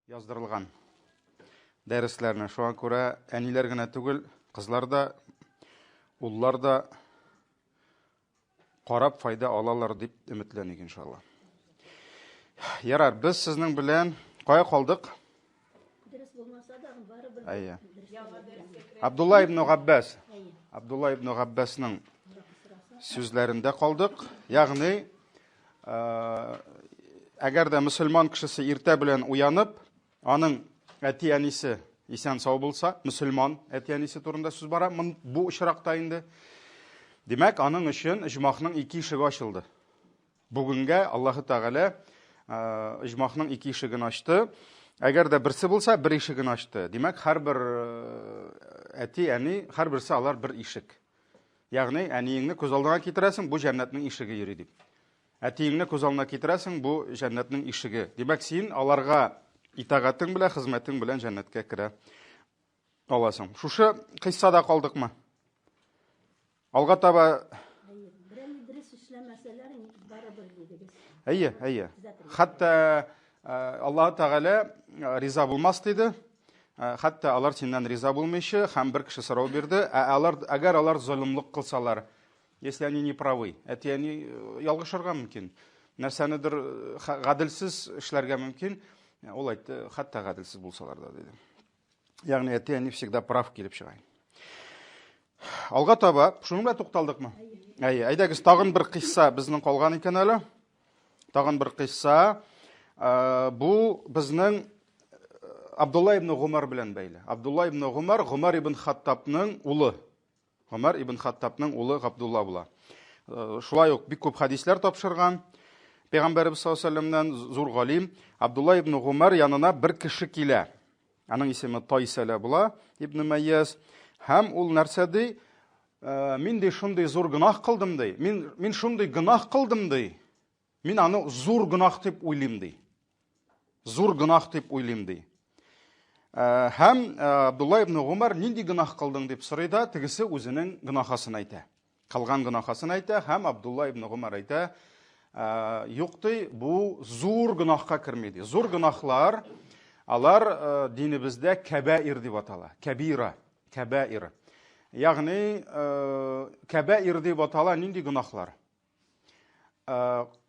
яздырылган дәресләрне. Шуңа күрә әниләр генә түгел, кызлар да, уллар да карап файда алалар дип өметләник иншалла. Ярар, без сезнең белән кая калдык? Әйе. Абдулла ибн Габбас. Абдулла ибн Габбасның сүзләрендә калдык. Ягъни, әгәр дә мөселман кешесе иртә белән уянып, аның әти-әнисе исән сау булса, мөселман әти-әнисе турында сүз бара, бу очракта инде. Димәк, аның өчен иҗмахның ике ишеге ачылды. Бүгенгә Аллаһ Тәгалә иҗмахның ике ишеген ачты. Әгәр дә берсе булса, бер ишеген ачты. Димәк, һәрбер әти-әни, һәрберсе алар бер ишек. Ягъни, әниеңне күз алдына китерәсең, бу җәннәтнең ишеге йөри дип. Әтиеңне күз алдына китерәсең, бу җәннәтнең ишеге. Димәк, син аларга итагатың белән, хезмәтең белән җәннәткә керә аласың. Шушы кыйссада калдыкмы? Алга таба Әйе. Хәтта Аллаһ Тәгалә риза булмас диде. Хәтта алар синнән риза булмыйчы, һәм бер кеше сорау бирде. Әгәр алар золымлык кылсалар, если они не правы, әти-әни ялгышырга мөмкин. Нәрсәнедер гаделсез эшләргә мөмкин. Ул әйтте, хәтта гаделсез булсалар да диде. Ягъни әти-әни всегда прав килеп чыга. Алга таба, шуның белән тукталдыкмы? Әйе, әйдәгез, тагын бер кыйсса безнең калган икән әле. Тагын бер кыйсса. Бу безнең Абдулла ибн Гумар белән бәйле. Абдулла ибн Гумар, Гумар ибн Хаттабның улы. Гумар ибн Хаттабның улы Абдулла була. Шулай ук бик күп хадисләр тапшырган. Пәйгамбәрбез саллаллаху алейһи ва саллямнан зур галим Абдулла ибн Гумар янына бер кеше килә. Аның исеме Тайсәлә була, ибн Майяз. Һәм ул нәрсә ди? Мин дә шундый зур гынах кылдым ди. Мин шундый гынах кылдым ди. Мин аны зур гынах дип уйлыйм ди. Зур гынах дип уйлыйм ди. Һәм Абдулла ибн Гумар нинди гынах кылдың дип сорый да, тегесе үзенең гынахасын әйтә. Кылган гынахасын әйтә, һәм Абдулла ибн Гумар әйтә, юк ди, бу зур гынахка керми ди. Зур гынахлар, алар динебездә кәбаир дип атала. Кәбаир. Ягъни, кәбаир дип атала нинди гынахлар?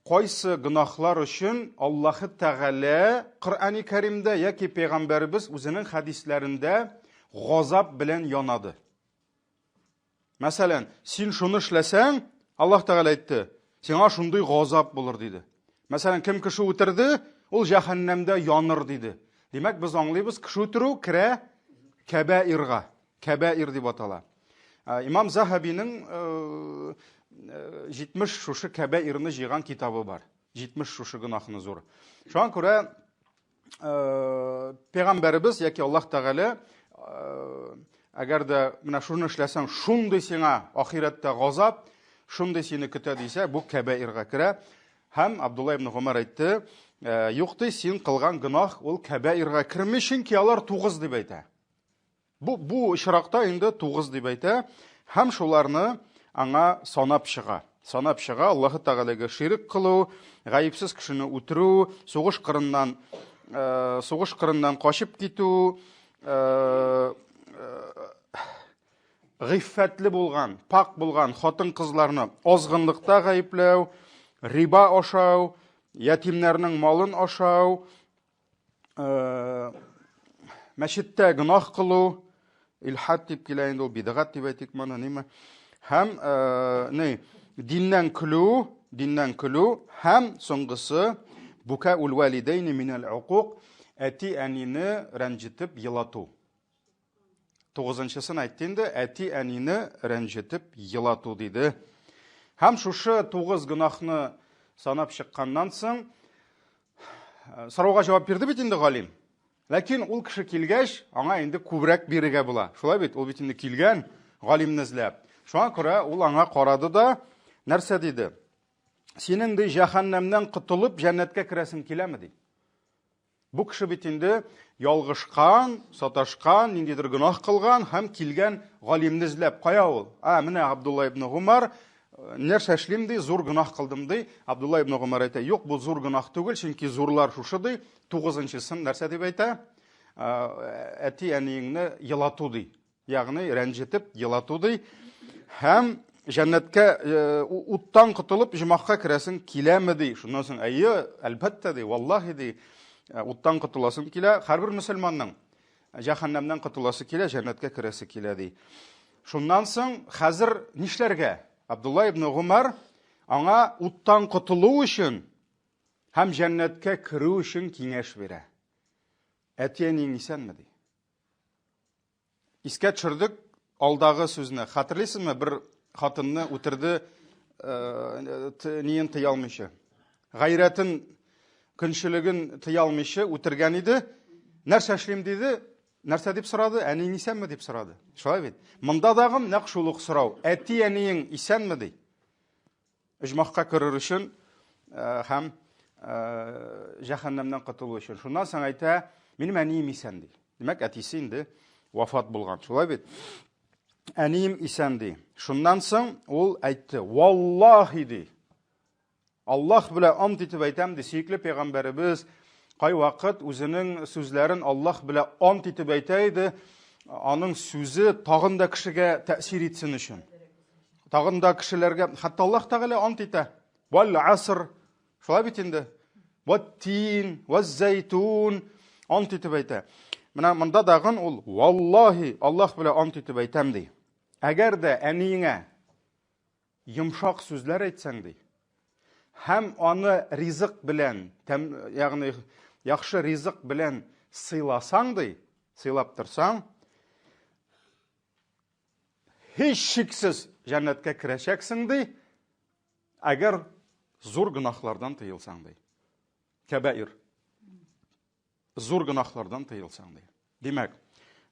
Кайсы гынахлар өчен Аллаһ Тәгалә Коръәни Кәримдә яки пәйгамбәрбез үзенең хадисләрендә газап белән янады. Мәсәлән, син шуны эшләсәң, Аллаһ Тәгалә әйтте, сиңа шундый газап булыр диде. Мәсәлән, кем кеше үтерде, ул җәһәннәмдә яныр диде. Димәк, без аңлыйбыз, кеше үтерү керә кәбаирга. Кәбаир дип атала. Имам Захабиның 70 шушы кәбаирны җыйган китабы бар. 70 шушы гынахны зур. Шуңа күрә пәйгамбәрбез яки Аллаһ Тәгалә әгәр дә менә шуны эшләсәң, шундый сиңа ахирәттә газап, шундый сине көтә дисә, бу кәбаирга керә. Һәм Абдулла ибн Гумар әйтте, юк ди, син кылган гынах ул кәбаирга керми, чөнки алар 9 дип әйтә. Бу очракта инде 9 дип әйтә, һәм шуларны аңа санап чыга. Санап чыга, Аллаһ Тәгаләгә ширк кылу, гаепсез кешене үтерү, сугыш кырыннан качып китү, гыйффәтле булган, пак булган хатын-кызларны азгынлыкта гаепләү, риба ашау, ятимнәрнең малын ашау, мәчеттә гынах кылу, илхат дип килә инде ул, бидгат дип әйтик моны, ниме? Һәм диннән көлү, һәм соңгысы бука ул-валидейни минал уқуq, әти-әнине рәнҗетеп елату. 9-сын әйтте инде, әти-әнине рәнҗетеп елату диде. Һәм шушы 9 гынахны санап чыкканнан соң сорауга җавап бирде бит инде галим. Ләкин ул кеше килгәч, аңа инде күбрәк бирергә була. Шулай бит, ул бит инде килгән галимне эзләп. Шуңа күрә ул аңа карады да, нәрсә диде? Синең ди җәһәннәмнән кытылып җәннәткә керәсең киләме ди? Бу кеше бит инде ялгышкан, саташкан, ниндидер гынах кылган һәм килгән галимне эзләп. Кая ул? Менә Абдулла ибн Гумар нәрсә эшлим ди, зур гөнаһ кылдым ди. Абдулла ибн Гомар әйтә, юк, бу зур гөнаһ түгел, чөнки зурлар шушы ди. 9-сын нәрсә дип әйтә? Әти әниеңне елату ди. Ягъни рәнҗетеп елату ди. Һәм җәннәткә уттан котылып җимахка керәсең киләме ди. Шуннан соң, әйе, әлбәттә ди, валлаһи ди, уттан котыласың килә. Һәрбер мөселманның җәһәннәмнән котыласы килә, җәннәткә керәсе килә ди. Шуннан соң, хәзер нишләргә? Абдулла ибн Гумар аңа уттан котылу өчен һәм җәннәткә керү өчен киңәш бирә. Әти-әниң исәнме ди? Искә төшердек алдагы сүзне. Хәтерлисезме, бер хатынны үтерде, ниен тыя алмыйча. Гайрәтен, көнчелеген тыя алмыйча үтергән иде. Нәрсә эшлим диде? Нәрсә дип сорады? Әниң исәнме дип сорады. Шулай бит. Монда дагы нәкъ шул ук сорау. Әти-әниң исәнме ди? Ижмахка керер өчен һәм җәһәннәмнән котылу өчен. Шуннан соң әйтә, минем әнием исән ди. Димәк, әтисе инде вафат булган. Шулай бит. Әнием исән ди. Шуннан соң ул әйтте, валлаһи ди. Аллаһ белән ант итеп әйтәм ди, сөйкле пәйгамбәребез кай вакыт үзенең сүзләрен Аллаһ белән ант итеп әйтә иде, аның сүзе тагын да кешегә тәэсир итсен өчен. Тагын да кешеләргә, хәтта Аллаһ Тәгалә ант итә. Вал аср, шулай бит инде. Ват тин, ваз зәйтун, ант итеп әйтә. Менә монда дагы ул валлаһи, Аллаһ белән ант итеп әйтәм ди. Әгәр дә әниеңә йомшак сүзләр әйтсәң ди, һәм аны ризык белән, ягъни яхшы ризык белән сыйласаң ди, сыйлап торсаң, һич шиксез җәннәткә керәчәксең ди, әгәр зур гөнаһлардан тыелсаң ди. Кәбаир. Зур гөнаһлардан тыелсаң ди. Димәк,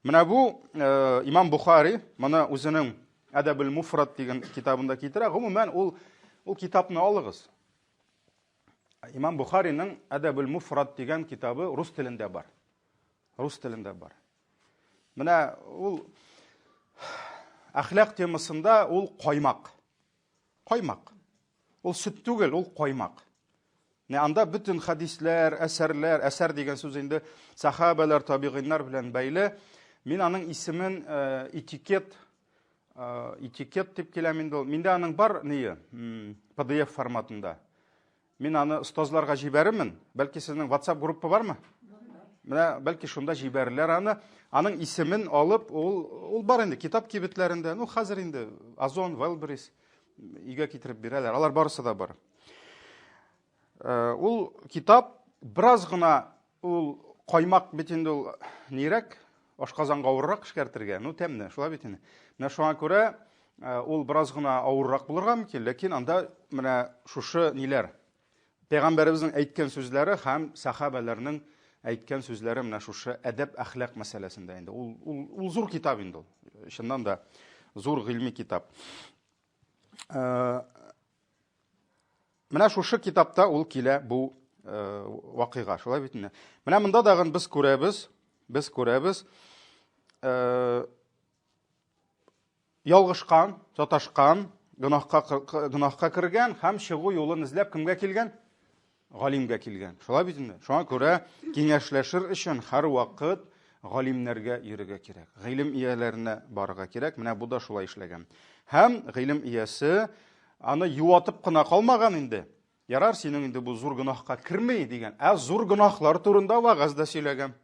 менә бу Имам Бухари, моны үзенең Әдәбул Муфрад дигән китабында китерә. Гомумән ул китапны алыгыз. Имам Бухариның Әдәбул Муфрад дигән китабы рус телендә бар. Рус телендә бар. Менә ул әхлак темасында ул каймак. Каймак. Ул сөт түгел, ул каймак. Анда бүтән хадисләр, әсәрләр, әсәр дигән сүз инде сахабалар, табигиннар белән бәйле. Мин аның исемен этикет дип киләм инде ул. Миндә аның бар ния, PDF форматында. Мин аны остазларга җибәрәмен. Бәлки сезнең WhatsApp группа бармы? Менә бәлки шунда җибәрәләр аны. Аның исемен алып, ул бар инде китап кибетләрендә. Ну хәзер инде Озон, Wildberries игә китереп бирәләр. Алар барысы да бар. Ул китап бераз гына ул каймак бит инде ул нирәк, ашказанга авыррак эшкәртергә. Ну тәмне, шулай бит инде. Менә шуңа күрә ул бераз гына авыррак булырга мөмкин, ләкин анда менә шушы ниләр Пәйгамбәребезнең әйткән сүзләре һәм сахабаларның әйткән сүзләре менә шушы әдәп, әхлак мәсьәләсендә инде. Ул зур китап инде ул. Чыннан да зур гыйльми китап. Менә шушы китапта ул килә бу вакыйга, шулай бит инде. Менә монда дагы без күрәбез ялгышкан, саташкан, гөнаһка кергән һәм чыгу юлын эзләп кемгә килгән? Галимгә килгән. Шулай бит инде. Шуңа күрә киңәшләшер өчен һәр вакыт галимнәргә йөрергә кирәк. Гыйлем ияләренә барырга кирәк. Менә бу да шулай эшләгән. Һәм гыйлем иясе аны юатып кына калмаган инде. Ярар, синең инде бу зур гөнаһка кирмәй дигән. Зур гөнаһлар турында вагыз да сөйләгән.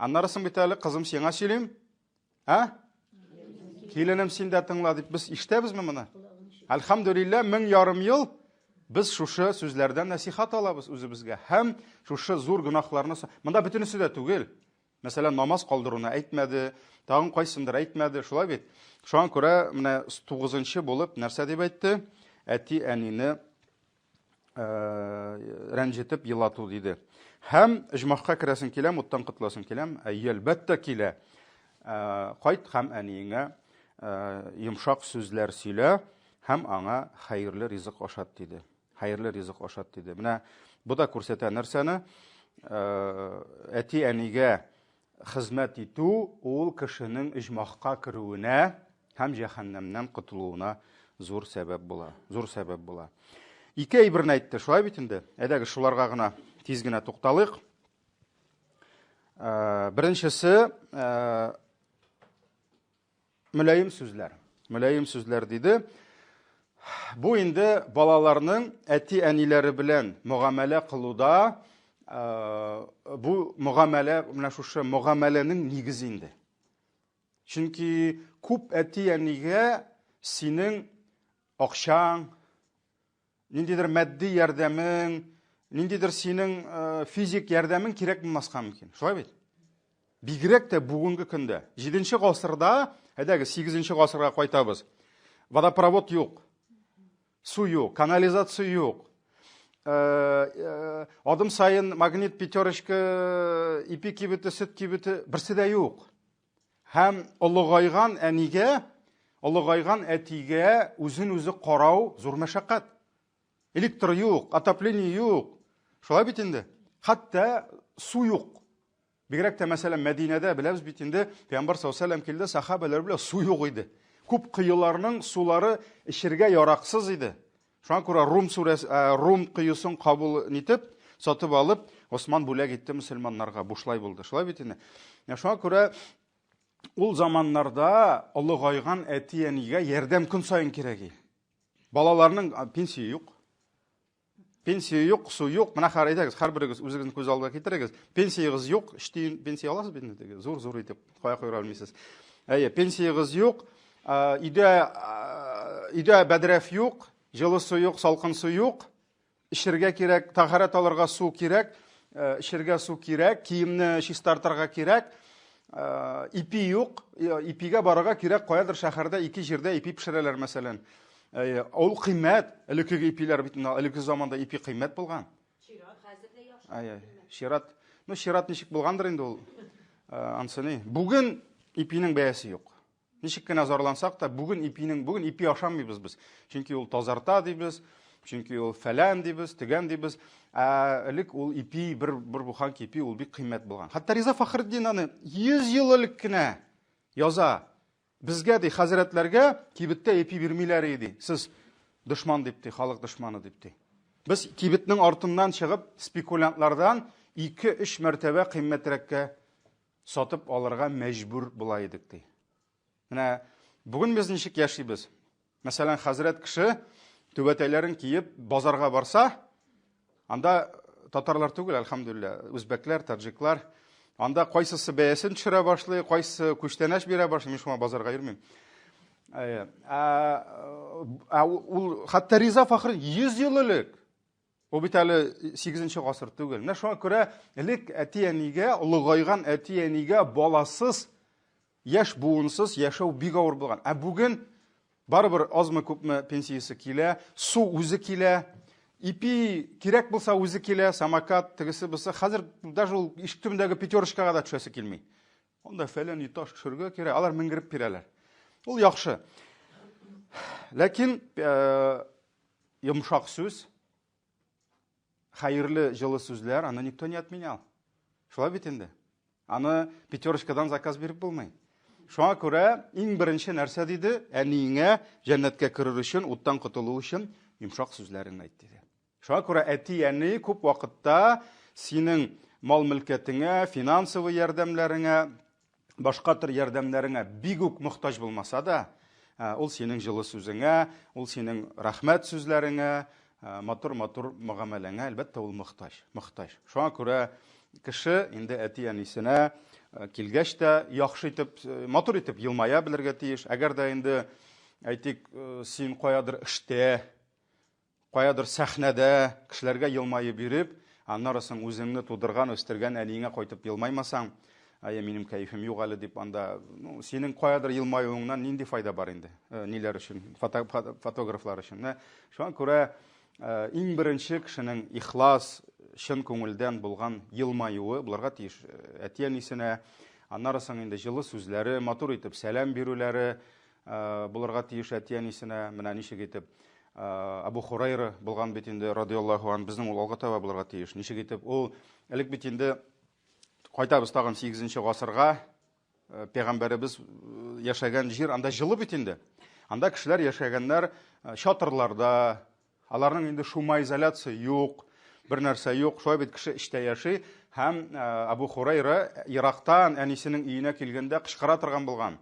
Аннарысын бит әле кызым сиңа сөйлим. Киленем синдә тыңла дип без ишетәбезме моны? Әлхәмдүлилләh, 1000 ел без шушы сүзләрдән насихат алабыз үзебезгә. Һәм шушы зур гөнаһларны, монда бөтенесе дә түгел. Мәсәлән, намаз калдыруны әйтмәде, тагын кайсындыр әйтмәде, шулай бит. Шуңа күрә менә 9-нчы булып нәрсә дип әйтте? Әти-әнине рәнҗетеп елату диде. Һәм ижмахка керәсең киләм, уттан котласың киләм, әлбәттә килә. Кайт һәм әниеңә йомшак сүзләр сөйлә һәм аңа хәерле ризык ашат диде. Хәерле ризык ашат диде. Менә бу да күрсәтә нәрсәне? Әти-әнигә хезмәт итү ул кешенең ижмахка керүенә һәм җәһәннәмнән котылуына зур сәбәп була. Ике әйберне әйтте, шулай бит инде. Әйдәгез шуларга гына тиз генә тукталыйк. Беренчесе мөлаим сүзләр. Мөлаим сүзләр диде. Бу инде балаларның әти-әниләре белән мөгамәлә кылуда бу мөгамәлә, менә шушы мөгамәләнең нигезе инде. Чөнки күп әти-әнигә синең акчаң, ниндидер матди ярдәмең, ниндидер синең физик ярдәмең кирәк булмаска мөмкин. Шулай бит? Бигрәк тә бүгенге көндә, 7нче гасырда, әйдәгез 8нче гасырга кайтабыз. Водопровод юк, су юк, канализация юк. Адым сайын магнит пятерочка, ипи кибете, сөт кибете, берсе дә юк. Һәм олыгайган әнигә, олыгайган әтигә үзен-үзе карау зур мәшәкать. Электр юк, отопление юк. Шулай бит инде. Хәтта су юк. Бигрәк тә мәсәлән Мәдинәдә беләбез бит инде, Пәйгамбәр саллаллаһу алейһи ва сәллям килде, сахабалар белән су юк иде. Күп кыйларның сулары эшергә яраксыз иде. Шуңа күрә Рум кыйысын кабул итеп, сатып алып, Осман бүләк итте мөселманнарга, бушлай булды. Шулай бит инде. Шуңа күрә ул заманнарда олыгайган әти-әнигә ярдәм көн сайын кирәк. Балаларның пенсия юк. Пенсия юк, су юк. Менә харайдагыз, һәрберегез үзегезнең күз алдыга китерегез. Пенсиягыз юк, иштин пенсия аласыз бит инде. Зур итеп кая куйра алмыйсыз. Пенсиягыз юк, өйдә бәдрәф юк, җылы су юк, салкын су юк. Эшергә кирәк, тахарат алырга су кирәк, эшергә су кирәк, киемне чистартырга кирәк. Ипи юк, ипигә барырга кирәк, каядыр шәһәрдә ике җирдә ипи пешерәләр мәсәлән. Ул кыйммәт, элекке ипиләр бит, элекке заманда ипи кыйммәт булган. Шират хәзердә яхшы. Шират ничек булгандыр инде ул? Ансыны. Бүген ипинең бәясе юк. Ничек кенә зарлансак та, бүген ипи ашамыйбыз без. Чөнки ул тазарта дибез, чөнки ул фәлән дибез, тегән дибез. Элек ул ипи, бер бухан ипи ул бик кыйммәт булган. Хәтта Риза Фахретдин аны 100 ел элек кенә яза. Безгә ди хәзрәтләргә кибеттә ипи бирмиләр иде. Сез дошман дип ди, халык дошманы дип ди. Без кибетнең артыннан чыгып, спекулянтлардан 2-3 мәртәбә кыйммәтрәккә сатып алырга мәҗбүр була идек ди. Менә бүген без ничек яшибез? Мәсәлән, хәзрәт кеше түбәтәйләрен киеп базарга барса, анда татарлар түгел, әлхәмдүлилләh, үзбәкләр, таҗиклар, анда кайсысы бәясен төшерә башлый, кайсы күчтәнәш бирә башлый, мин шуңа базарга йөрмим. Ул хәтта Риза Фахретдин 100 ел элек, ул бит әле 8нче гасыр түгел. Менә шуңа күрә элек әти-әнигә, улыгайган әти-әнигә баласыз, яшь буынсыз яшәү бик авыр булган. Бүген барыбер азмы күпме пенсиясе килә, су үзе килә, ипи кирәк булса үзе килә, самокат тегесе булса, хәзер даже ул ишек төбендәге пятерочкага да төшәсе килми. Онда фәлән таш төшергә кирәк, алар менгереп бирәләр. Ул яхшы. Ләкин йомшак сүз, хәерле җылы сүзләр, аны никто не отменял. Шулай бит инде. Аны пятерочкадан заказ биреп булмый. Шуңа күрә иң беренче нәрсә диде, әниеңә җәннәткә керер өчен, уттан котылу өчен йомшак сүзләрен әйт диде. Шуңа күрә әти-әни күп вакытта синең мал-мөлкәтеңә, финансовый ярдәмләреңә, башка төр ярдәмләреңә бик үк мохтаҗ булмаса да, ул синең җылы сүзеңә, ул синең рәхмәт сүзләреңә, матур мөгамәләңә әлбәттә ул мохтаҗ. Шуңа күрә кеше инде әти-әнисенә килгәч тә яхшы итеп, матур итеп елмая белергә тиеш. Әгәр дә инде әйтик, син каядыр эштә, каядыр сәхнәдә кешеләргә елмайып биреп, аннарысын үзеңне тудырган, өстергән әниеңә кайтып елмаймасаң, минем кайфым юк әле дип анда, синең каядыр елмаюыңнан нинди файда бар инде? Ниләр өчен? Фотографлар өчен. Шуңа күрә иң беренче кешенең ихлас, чын күңелдән булган елмаюы булырга тиеш әти-әнисенә, аннарысын инде җылы сүзләре, матур итеп сәлам бирүләре булырга тиеш әти-әнисенә. Менә ничек итеп Абу Хурайра булган бит инде радиллаһу ан, безнең ул алга таба булырга тиеш. Ничек итеп ул элек бит инде кайтабыз тагын 8нче гасырга, пәйгамбәребез яшәгән җир анда җылы бит инде. Анда кешеләр яшәгәннәр чатырларда, аларның инде шума изоляция юк, бер нәрсә юк, шулай бит кеше эчтә яши. Һәм Абу Хурайра Ирактан әнисенең өенә килгәндә кычкыра торган булган.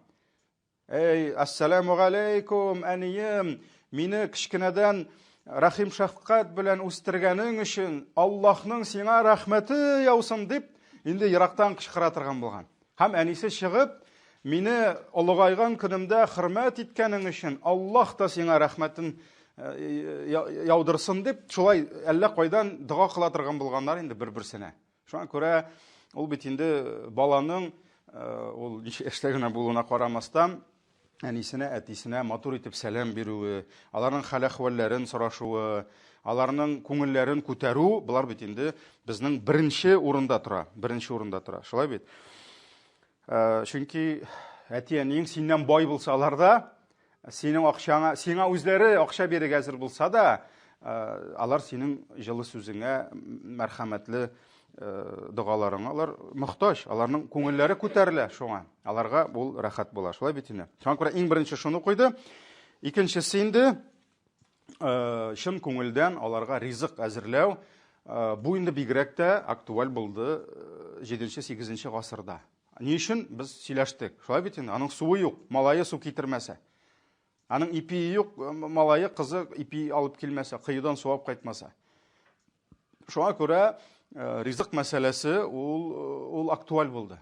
Эй, ассаламу алейкум, әнием, мине кичкенәдән рәхим шәфкать белән үстергәнең өчен Аллаһның сиңа рәхмәте яусын дип, инде Ирактан кычкыра торган булган. Һәм әнисе чыгып, мине олыгайган көнемдә хөрмәт иткәнең өчен Аллаһ та сиңа рәхмәтен яудырсын дип, шулай әллә кайдан дуа кыла торган булганнар инде бер-берсенә. Шуңа күрә ул бит инде баланың ул эштә генә булуына карамастан әнисенә, әтисенә матур итеп сәлам бирүе, аларның хәл-әхвәлләрен сорашуы, аларның күңелләрен күтәрү, булар бит инде безнең беренче урында тора. Шулай бит. Чөнки әти-әниең синнән бай булсалар да, синең акчаңа, сиңа үзләре акча бирергә әзер булса да, алар синең җылы сүзеңә, мәрхәмәтле дугаларыңа алар мохтаҗ, аларның күңелләре күтәрелә шуңа. Аларга бул рәхәт була. Шулай бит инде. Шуңа күрә иң беренче шуны куйды. Икенчесе инде чын күңелдән аларга ризык әзерләү. Бу инде бигрәк тә актуаль булды 7-8 гасырда. Ни өчен без сөйләштек? Шулай бит инде. Аның суы юк, малае су китермәсә. Аның ипи юк, малае кызы ипи алып килмәсә, кыйыдан суап кайтмаса. Шуңа күрә ризык мәсьәләсе ул актуаль булды.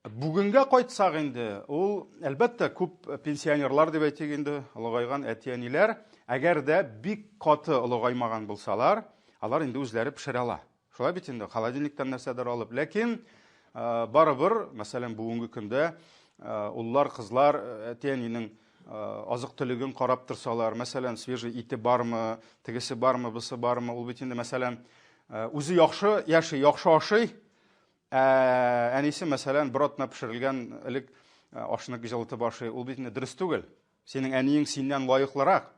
Бүгенгә кайтсак инде, ул әлбәттә күп пенсионерлар дип әйтик инде, олыгайган әти-әниләр, әгәр дә бик каты олыгаймаган булсалар, алар инде үзләре пешерә ала. Шулай бит инде, холодильниктан нәрсәдер алып, ләкин барыбер, мәсәлән, бүгенге көндә уллар, кызлар әти-әнинең азык-төлеген карап торсалар, мәсәлән, свежий ите бармы, тегесе бармы, бусы бармы, ул бит инде мәсәлән үзе яхшы яши, яхшы ашый. Әнисе мәсәлән бер атна пешерелгән элек ашны җылытып ашый, ул бит инде дөрес түгел. Синең әниең синнән лаеклырак.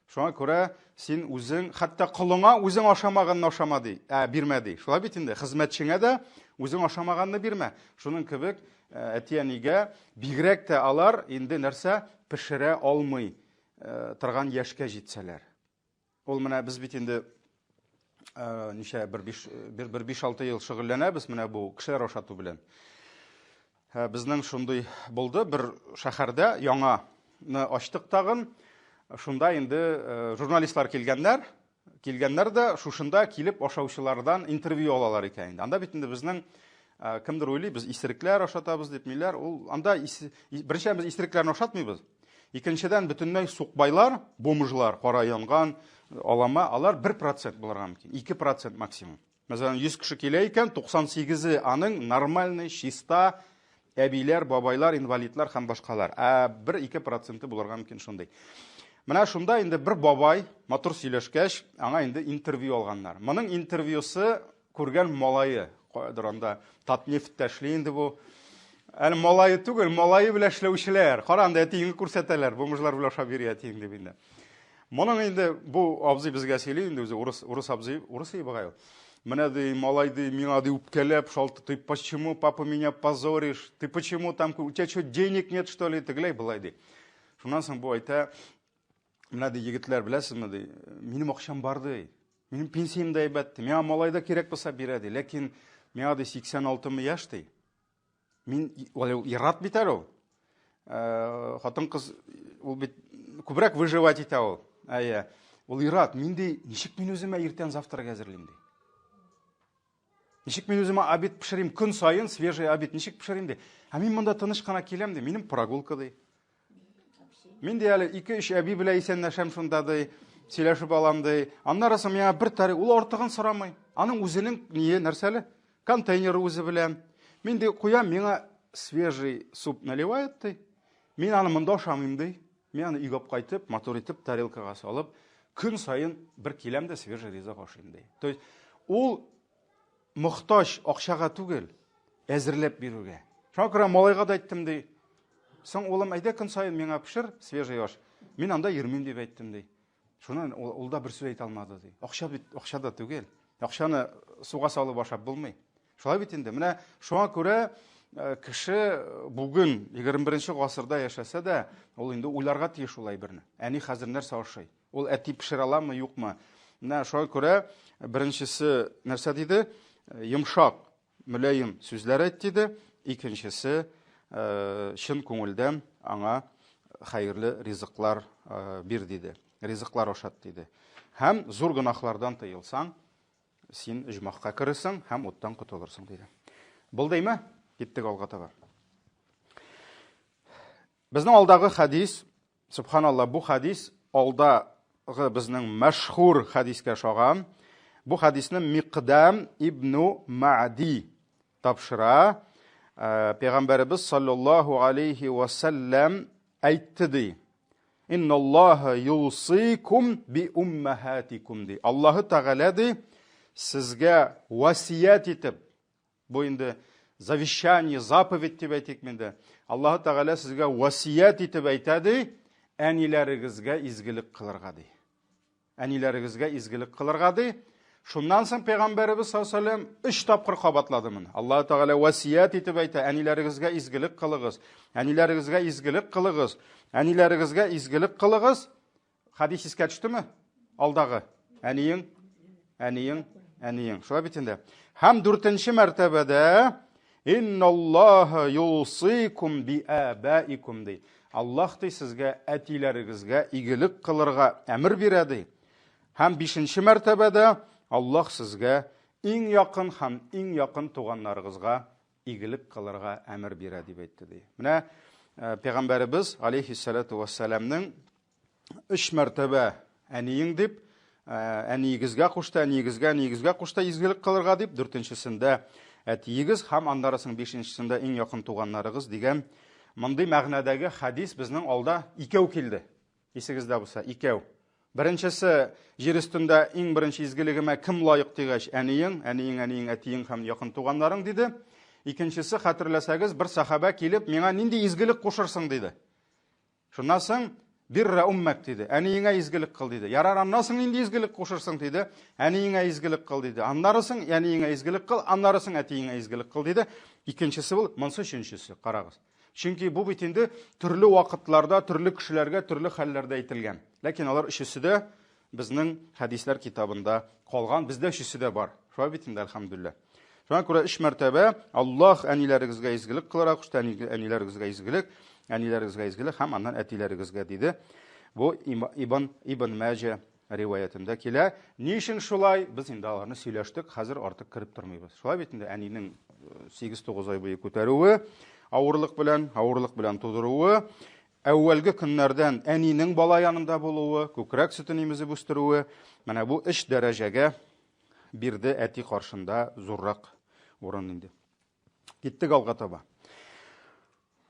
Шуңа күрә син үзең хәтта кылыңа үзең ашамаганны ашама ди, бирмә ди. Шулай бит инде хезмәтчеңә дә үзең ашамаганны бирмә. Шуның кебек әти-әнигә бигрәк тә алар инде нәрсә пешерә алмый торган яшькә җитсәләр. Ул менә без бит инде ничә бер 5-6 ел шөгыльләнәбез менә бу кешеләр ашату белән. Безнең шундый булды, бер шәһәрдә яңаны ачтык тагын. Шунда инде журналистлар килгәннәр дә шушында килеп ашаучылардан интервью алалар икән инде. Анда бит инде безнең кемдер уйлый, без исерекләр ашатабыз дип миләр. Ул анда беренче без исерекләрне ашатмыйбыз. Икенчедән бөтенләй сукбайлар, бомжлар, кара янган, алама, алар 1% булырга мөмкин, 2% максимум. Мәсәлән, 100 кеше килә икән, 98-е аның нормальный, чиста әбиләр, бабайлар, инвалидлар һәм башкалар. 1-2% булырга мөмкин шундый. Менә шунда инде бер бабай матур сөйләшкәч, аңа инде интервью алганнар. Моның интервьюсы күргән малае, кайдыр анда Татнефтьтә эшли инде бу. Әле малае түгел, малае белән эшләүчеләр. Каранда әтиеңне күрсәтәләр, бомжлар белән ашап йөри әтиең дип инде. Моның инде бу абзый безгә сөйли инде үзе урыс абзый, урыс ибагай. Менә ди малай ди миңа ди үпкәләп, шалты, ты почему папа меня позоришь? Ты почему там у тебя что денег нет что ли? Тегеләй булай ди. Шуннан соң бу әйтә, менә ди егетләр беләсезме ди, минем акчам бар ди. Минем пенсиям да әйбәт ди. Миңа малай да кирәк булса бирә ди, ләкин миңа ди 86 яшь ди. Мин ярат бит әле ул. Хатын кыз ул бит күбрәк выживать итә ул. Ул ярат, мин ди ничек мин үземә иртән завтрак әзерлим ди. Ничек мин үземә обед пешерим көн сайын, свежий обед ничек пешерим ди. Мин монда тыныч кына киләм ди, минем прогулка ди. Мин ди әле 2-3 әби белән исәнләшәм шунда ди, сөйләшеп алам ди. Аннан соң миңа бер тарих, ул артыгын сорамый. Аның үзенең ние нәрсәле? Контейнер үзе белән. Мин ди куям, миңа свежий суп наливает ди. Мин аны монда ашамыйм ди. Мин аны үйгә кайтып, матур итеп тарелкага салып, көн сайын бер киләм дә свежий ризык ашыйм ди. То есть ул мохтаҗ акчага түгел, әзерләп бирүгә. Шуңа күрә малайга да әйттем ди. Соң улым әйдә көн сайын миңа пешер, свежий аш. Мин анда йөрмим дип әйттем ди. Шуннан ул да бер сүз әйтә алмады ди. Акча да түгел. Акчаны суга салып ашап булмый. Шулай бит инде. Менә шуңа күрә кеше бүген 21 гасырда яшәсә дә, ул инде уйларга тиеш ул әйберне. Әни хәзер нәрсә ашый? Ул әти пешерә аламы, юкмы? Менә шуңа күрә беренчесе нәрсә диде? Йомшак, мөлаем сүзләр әйт диде. Икенчесе чын күңелдән аңа хәерле ризыклар бир диде. Ризыклар ашат диде. Һәм зур гынахлардан тыелсаң, син иҗмахка керерсең һәм уттан котылырсың диде. Булдымы? Киттек алга таба. Безнең алдагы хадис, субханалла, бу хадис алдагы безнең мәшһүр хадискә шаган. Бу хадисне Миқдам ибн Маъди тапшыра. Пәйгамбәрбез саллаллаху алейхи ва саллям әйтте ди. Инналлаха юсикум би уммахатикум ди. Аллаһы Тәгалә ди сезгә васият итеп, бу инде завещание, заповедь дип әйтик миндә. Аллаһы Тәгалә сезгә васият итеп әйтә ди, әниләрегезгә изгелек кылырга ди. Әниләрегезгә изгелек кылырга ди. Шуннан соң Пәйгамбәрбез саллаллаху алейхи ва саллям 3 тапкыр кабатлады моны. Аллаһы Тәгалә васият итеп әйтә, әниләрегезгә изгелек кылыгыз, әниләрегезгә изгелек кылыгыз, әниләрегезгә изгелек кылыгыз. Хадис искә төштеме? Алдагы. Әниең, әниең, әниең. Шулай бит инде. Һәм 4нче мәртәбәдә инналлаха юсикум би абаикум ди. Аллаһ ди сезгә әтиләрегезгә игелек кылырга әмер бирә ди. Һәм 5нче мәртәбәдә Аллаһ сезгә иң якын һәм иң якын туганнарыгызга игелек кылырга әмер бирә дип әйтте ди. Менә Пәйгамбәрбез алейхиссалату вассаламның 3 мәртәбә әниең дип, әниегезгә кушты, әниегезгә кушты изгелек кылырга дип, 4нчесендә әтиегез һәм аннарысын 5нчесендә иң якын туганнарыгыз дигән мондый мәгънәдәге хадис безнең алда икәү килде. Исегездә булса, икәү. Беренчесе җир өстендә иң беренче изгелегемә кем лаек дигәч, әниең, әтиең һәм якын туганнарың диде. Икенчесе, хәтерләсәгез, бер сахаба килеп, миңа нинди изгелек кушырсың диде. Шуннан соң бирра уммак диде. Әниеңә изгелек кыл диде. Ярар, аннан соң нинди изгелек кушырсың диде. Әниеңә изгелек кыл диде. Аннарысын әниеңә изгелек кыл, аннарысын әтиеңә изгелек кыл диде. Икенчесе бул, монсы өченчесе, карагыз. Чөнки бу бит инде төрле вакытларда, төрле кешеләргә, төрле хәлләрдә әйтелгән. Ләкин алар өчесе дә безнең хадислар китабында калган, бездә өчесе дә бар. Шулай бит инде, әлхәмдүлилләх. Шуңа күрә 3 мәртәбә Аллаһ әниләрегезгә изгелек кылырга кушты, әниләрегезгә изгелек һәм аннан әтиләрегезгә диде. Бу Ибн Маҗа риваятында килә. Ни өчен шулай? Без инде аларны сөйләштек, хәзер артык кирип тормыйбыз. Шулай бит инде, әнинең 8-9 ай буе күтәрүе, авырлык белән тудыруы, әүвәлге көннәрдән әнинең бала янында булуы, күкрәк сөтен имезеп үстерүе, менә бу 3 дәрәҗәгә бирде әти каршында зуррак урын инде. Киттек алга таба.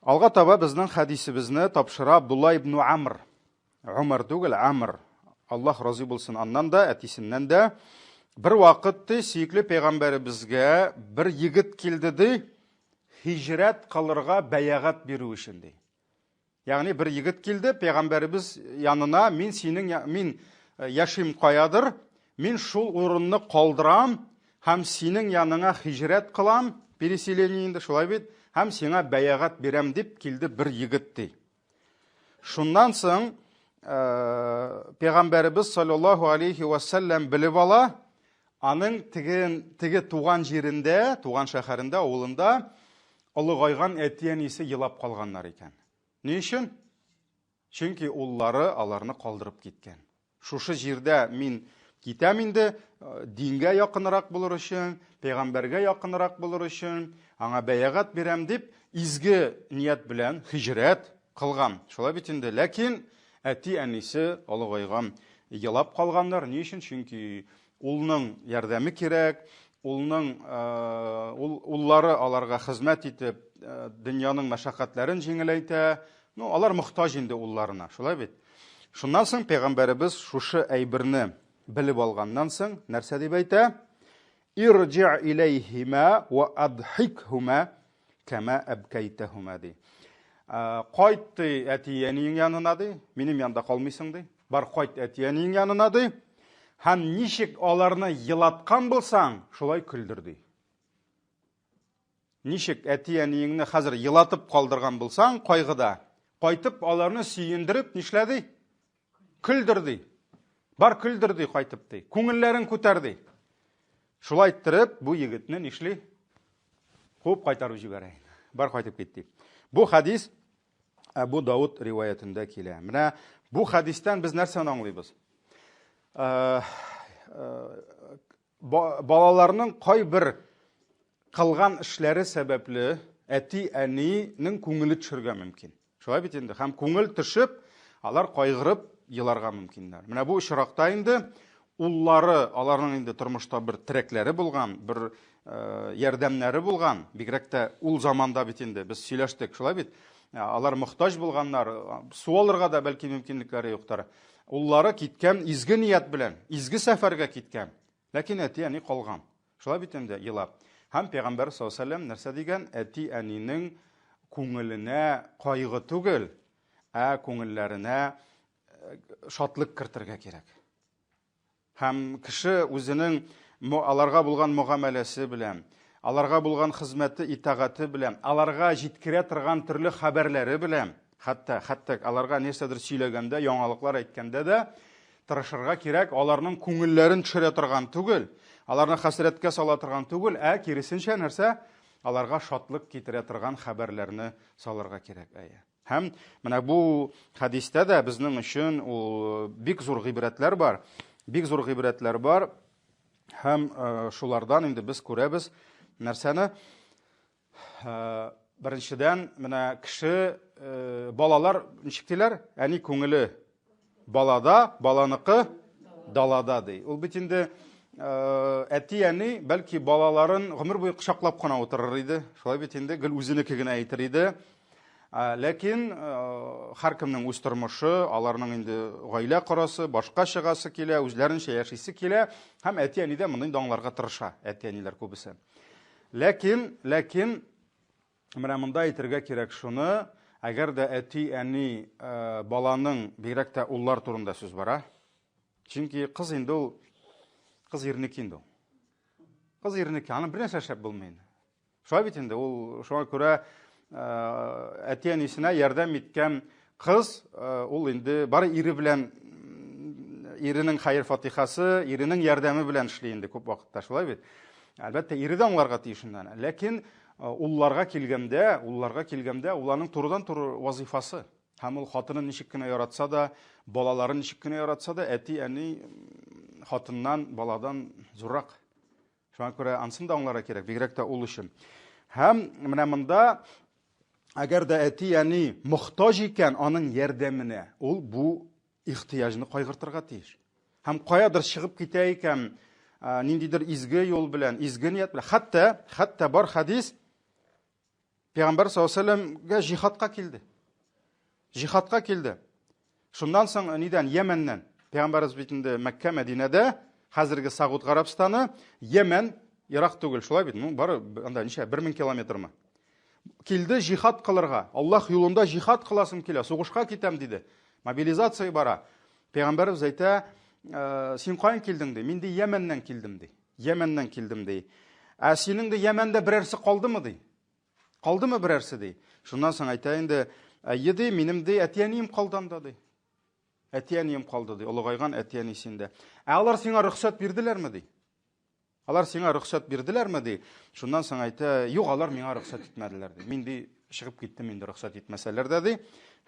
Алга таба безнең хадисебезне тапшыра Абдулла ибн Амр. Умар түгел, Амр. Аллаһ разый булсын аннан да, әтисеннән дә. Бер вакытты сөйкле пәйгамбәребезгә бер егет килде ди, хиҗрәт кылырга бәягать бирү өчен ди. Ягъни бер егет килде пәйгамбәребез янына, мин яшим каядыр, мин шул урынны калдырам һәм синең яныңа хиҗрәт кылам, переселение инде шулай бит, һәм сиңа бәягать бирәм дип килде бер егет ди. Шуннан соң Пәйгамбәрбез саллаллаху алейхи ва саллям белеп ала, аның теге туган җирендә, туган шәһәрендә, авылында олыгайган әти-әнисе елап калганнар икән. Ни өчен? Чөнки уллары аларны калдырып киткән. Шушы җирдә мин китәм инде, дингә якынрак булыр өчен, пәйгамбәргә якынрак булыр өчен, аңа бәягать бирәм дип, изге ният белән хиҗрәт кылган. Шулай бит инде. Ләкин әти-әнисе олыгайган елап калганнар. Ни өчен? Чөнки улның ярдәме кирәк, уллары аларга хезмәт итеп, дөньяның мәшәкатьләрен җиңеләйтә. Алар мохтаҗ инде улларына. Шулай бит. Шуннан соң пәйгамбәрбез шушы әйберне белеп алганнан соң нәрсә дип әйтә? Ирҗи' илейһима ва адхикһума кама абкайтахума ди. Кайт әти-әниең янына ди, минем янда калмыйсың ди. Бар кайт әти-әниең янына ди. Һәм ничек аларны елаткан булсаң, шулай көлдер ди. нишек әти-әниеңне хәзер елатып калдырган булсаң, кайгыда, кайтып аларны сөендереп, нишләди? Күлдерди. Бар күлдерди кайтып ди. Күңелләрен күтәрди. Шулай иттереп, бу егетне нишли? Куып кайтарып җибәрә. Бар кайтып китти. Бу хадис Әбу Дауд риваятында килә. Менә бу хадистан без нәрсәне аңлыйбыз? Балаларның кайбер кылган эшләре сәбәпле әти-әнинең күңеле төшәргә мөмкин. Шулай бит инде. Һәм күңел төшеп, алар кайгырып еларга мөмкиннәр. Менә бу очракта инде уллары, аларның инде тормышта бер терәкләре булган, бер ярдәмнәре булган. Бигрәк тә ул заманда бит инде без сөйләштек, шулай бит. Алар мохтаҗ булганнар, су алырга да бәлки мөмкинлекләре юктыр. Уллары киткән изге ният белән, изге сәфәргә киткән. Ләкин әти-әни калган. Шулай бит инде елап. Һәм Пәйгамбәр саллаллаһу алейһи ва сәллям нәрсә дигән? Әти-әнинең күңеленә кайгы түгел, күңелләренә шатлык кертергә кирәк. Һәм кеше үзенең аларга булган мугамәләсе белән, аларга булган хезмәте, итагаты белән, аларга җиткерә торган төрле хәбәрләре белән, хәтта аларга нәрсәдер сөйләгәндә, яңалыклар әйткәндә дә тырышырга кирәк, аларның күңелләрен төшерә торган түгел, аларны хәсрәткә сала торган түгел, киресенчә нәрсә? Аларга шатлык китерә торган хәбәрләрне салырга кирәк. Һәм менә бу хадистә дә безнең өчен ул бик зур гыйбрәтләр бар. Бик зур гыйбрәтләр бар. Һәм шулардан инде без күрәбез нәрсәне? Беренчедән, менә кеше балалар ничектиләр? Әни күңеле балада, баланыкы далада ди. Ул бит инде әти-әни бәлки балаларын гомер буе кочаклап кына утырыр иде. Шулай бит инде гел үзенеке генә әйтер иде. Ләкин һәркемнең үз тормышы, аларның инде гаилә корасы, башка чыгасы килә, үзләренчә яшисе килә, һәм әти-әни дә моны аңларга тырыша, әти-әниләр күбесе. Ләкин менә монда әйтергә кирәк шуны, әгәр дә әти-әни баланың бигрәк тә уллар турында сүз бара. Чөнки кыз инде ул кыз ирнеке инде. Кыз ирнеке, аны бер нәрсә эшләп булмый. Шулай бит инде ул шуңа күрә әти-әнисенә ярдәм иткән кыз, ул инде бары ире белән, иренең хәйр фатихасы, иренең ярдәме белән эшли инде күп вакытта, шулай бит. Әлбәттә, ире дә аңларга тиешеннән. Ләкин улларга килгәндә, уларның турыдан-туры вазифасы. Һәм ул хатынын ничек кенә яратса да, балаларын ничек кенә яратса да, әти-әни хатыннан, баладан зуррак. Шуңа күрә ансын да аңларга кирәк, бигрәк тә ул өчен. Һәм менә монда әгәр дә әти-әни мохтаҗ икән аның ярдәменә, ул бу ихтияҗны кайгыртырга тиеш. Һәм каядыр чыгып китә икән, ниндидер изге юл белән, изге ният белән. Хәтта бар хадис Пәйгамбәр саллаллаһу алейһи ва сәлләмгә җихадка килде. Шуннан соң нидән? Йәмәннән. Пәйгамбәрбез бит инде Мәккә, Мәдинәдә, хәзерге Сагуд Гарәбстаны, Йәмән ерак түгел, шулай бит. Бары анда ничә 1000 километрмы? Килде җихад кылырга. Аллаһ юлында җихад кыласым килә, сугышка китәм диде. Мобилизация бара. Пәйгамбәрбез әйтә, син каян килдең ди? Мин ди Йәмәннән килдем ди. Йәмәннән килдем ди. Синең дә Йәмәндә берәрсе калдымы ди? Калдымы берәрсе ди? Шуннан соң әйтә инде, әйе, минем ди әти-әнием калды анда ди. Әти-әнием калды ди, олыгайган әти-әнисендә. Алар сиңа рөхсәт бирделәрме ди? Алар сиңа рөхсәт бирделәрме ди? Шуннан соң әйтә, юк, алар миңа рөхсәт итмәделәр ди. Мин ди чыгып киттем инде рөхсәт итмәсәләр дә ди.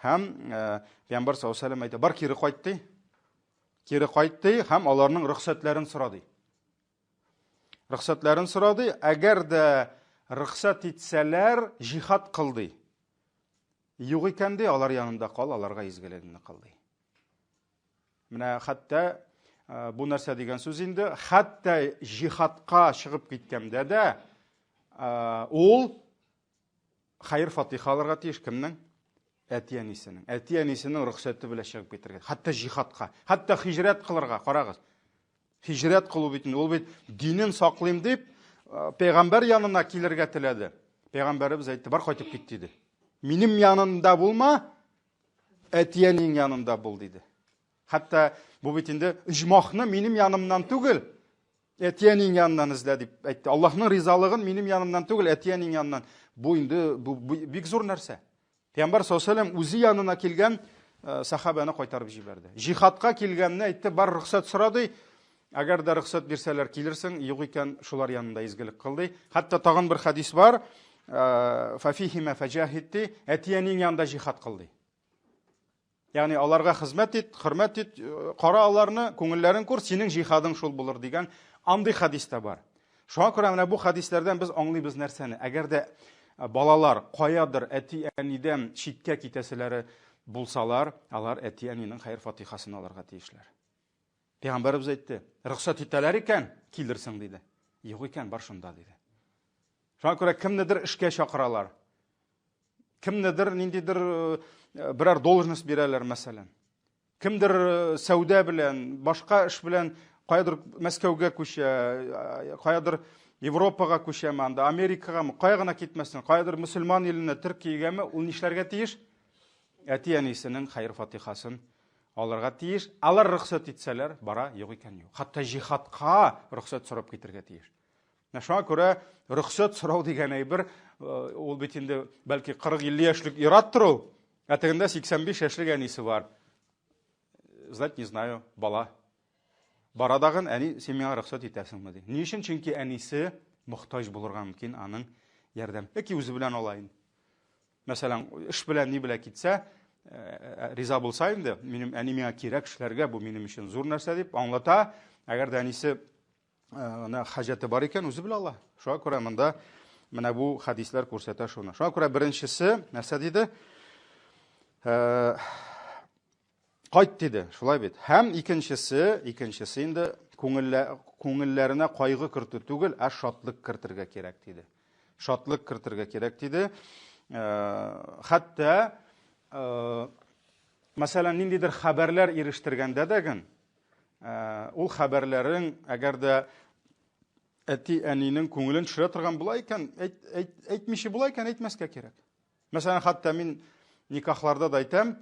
Һәм Пәйгамбәр саллаллаһу алейһи ва сәллям әйтә, бар кире кайтты. Кире кайтты һәм аларның рөхсәтләрен сорады. Рөхсәтләрен сорады, әгәр дә рөхсәт итсәләр, җихад кылды. Юк икән ди, алар янында кал, аларга изгелегеңне кыл ди. Менә хәтта бу нәрсә дигән сүз инде, хәтта җихадка чыгып киткәндә дә ул хәйр фатиха алырга тиеш кемнең? Әти-әнисенең. Әти-әнисенең рөхсәте белән чыгып китәргә. Хәтта җихадка, хәтта хиҗрәт кылырга, карагыз. Хиҗрәт кылу бит, ул бит динен саклыйм дип, Пәйгамбәр янына килергә теләде. Пәйгамбәрбез әйтте, бар кайтып кит диде. Минем янымда булма, әти-әнинең янында бул диде. Хәтта бу бит инде иҗмахны минем янымнан түгел, әтиянең янынан эзлә дип әйтте. Аллаһның ризалыгын минем янымнан түгел, әтиянең янынан. Бу инде бик зур нәрсә. Пәйгамбәр саллаллаһу алейһи ва саллям үзе янына килгән сахабаны кайтарып җибәрде. Җихадка килгәнне әйтте, бар рөхсәт сорады. Әгәр дә рөхсәт бирсәләр килерсең, юк икән шулар янында изгелек кылды. Хәтта тагын бер хадис бар. Фафихима фаҗахидти, әтиянең янында җихад кылды. Ягъни аларга хезмәт ит, хөрмәт ит, кара аларны, күңелләрен күр, синең җихадың шул булыр дигән андый хадис та бар. Шуңа күрә менә бу хадисләрдән без аңлыйбыз нәрсәне? Әгәр дә балалар каядыр әти-әнидән читкә китәселәре булсалар, алар әти-әнинең хәйр фатихасын алырга тиешләр. Пәйгамбәрбез әйтте, рөхсәт итәләр икән, килерсең диде. Юк икән, бар шунда диде. Шуңа күрә кемнедер эшкә чакыралар. Кемнедер ниндидер берәр должность бирәләр мәсәлән. Кемдер сәүдә белән, башка эш белән каядыр Мәскәүгә күчә, каядыр Европага күчәме, анда Америкагамы, кая гына китмәсен, каядыр мөселман иленә, Төркиягәме, ул нишләргә тиеш? Әти-әнисенең хәйр фатихасын алырга тиеш. Алар рөхсәт итсәләр, бара, юк икән юк. Хәтта җихадка рөхсәт сорап китергә тиеш. Шуңа күрә рөхсәт сорау дигән әйбер, ул бит инде бәлки 40-50 яшьлек ираттыр ул. Әтегендә 85 яшьлек әнисе бар. Знать не знаю, бала. Барадагын әни, син миңа рөхсәт итәсеңме ди. Ни өчен? Чөнки әнисе мохтаҗ булырга мөмкин аның ярдәм. Яки үзе белән алайын. Мәсәлән, эш белән ни белән китсә, риза булса инде, минем әни миңа кирәк эшләргә, бу минем өчен зур нәрсә дип аңлата. Әгәр дә әнисе хаҗәте бар икән, үзе белә ала. Шуңа күрә монда менә бу хадислар күрсәтә шуны. Шуңа күрә беренчесе нәрсә диде? Кайт диде, шулай бит. Һәм икенчесе инде күңелләренә кайгы кертү түгел, шатлык кертергә кирәк диде. Шатлык кертергә кирәк диде. Хәтта мәсәлән ниндидер хәбәрләр ирештергәндә дәген, ул хәбәрләрен әгәр дә әти-әнинең күңелен төшерә торган була икән, әйтмичә була икән, әйтмәскә кирәк. Мәсәлән, хәтта мин никахларда да әйтәм,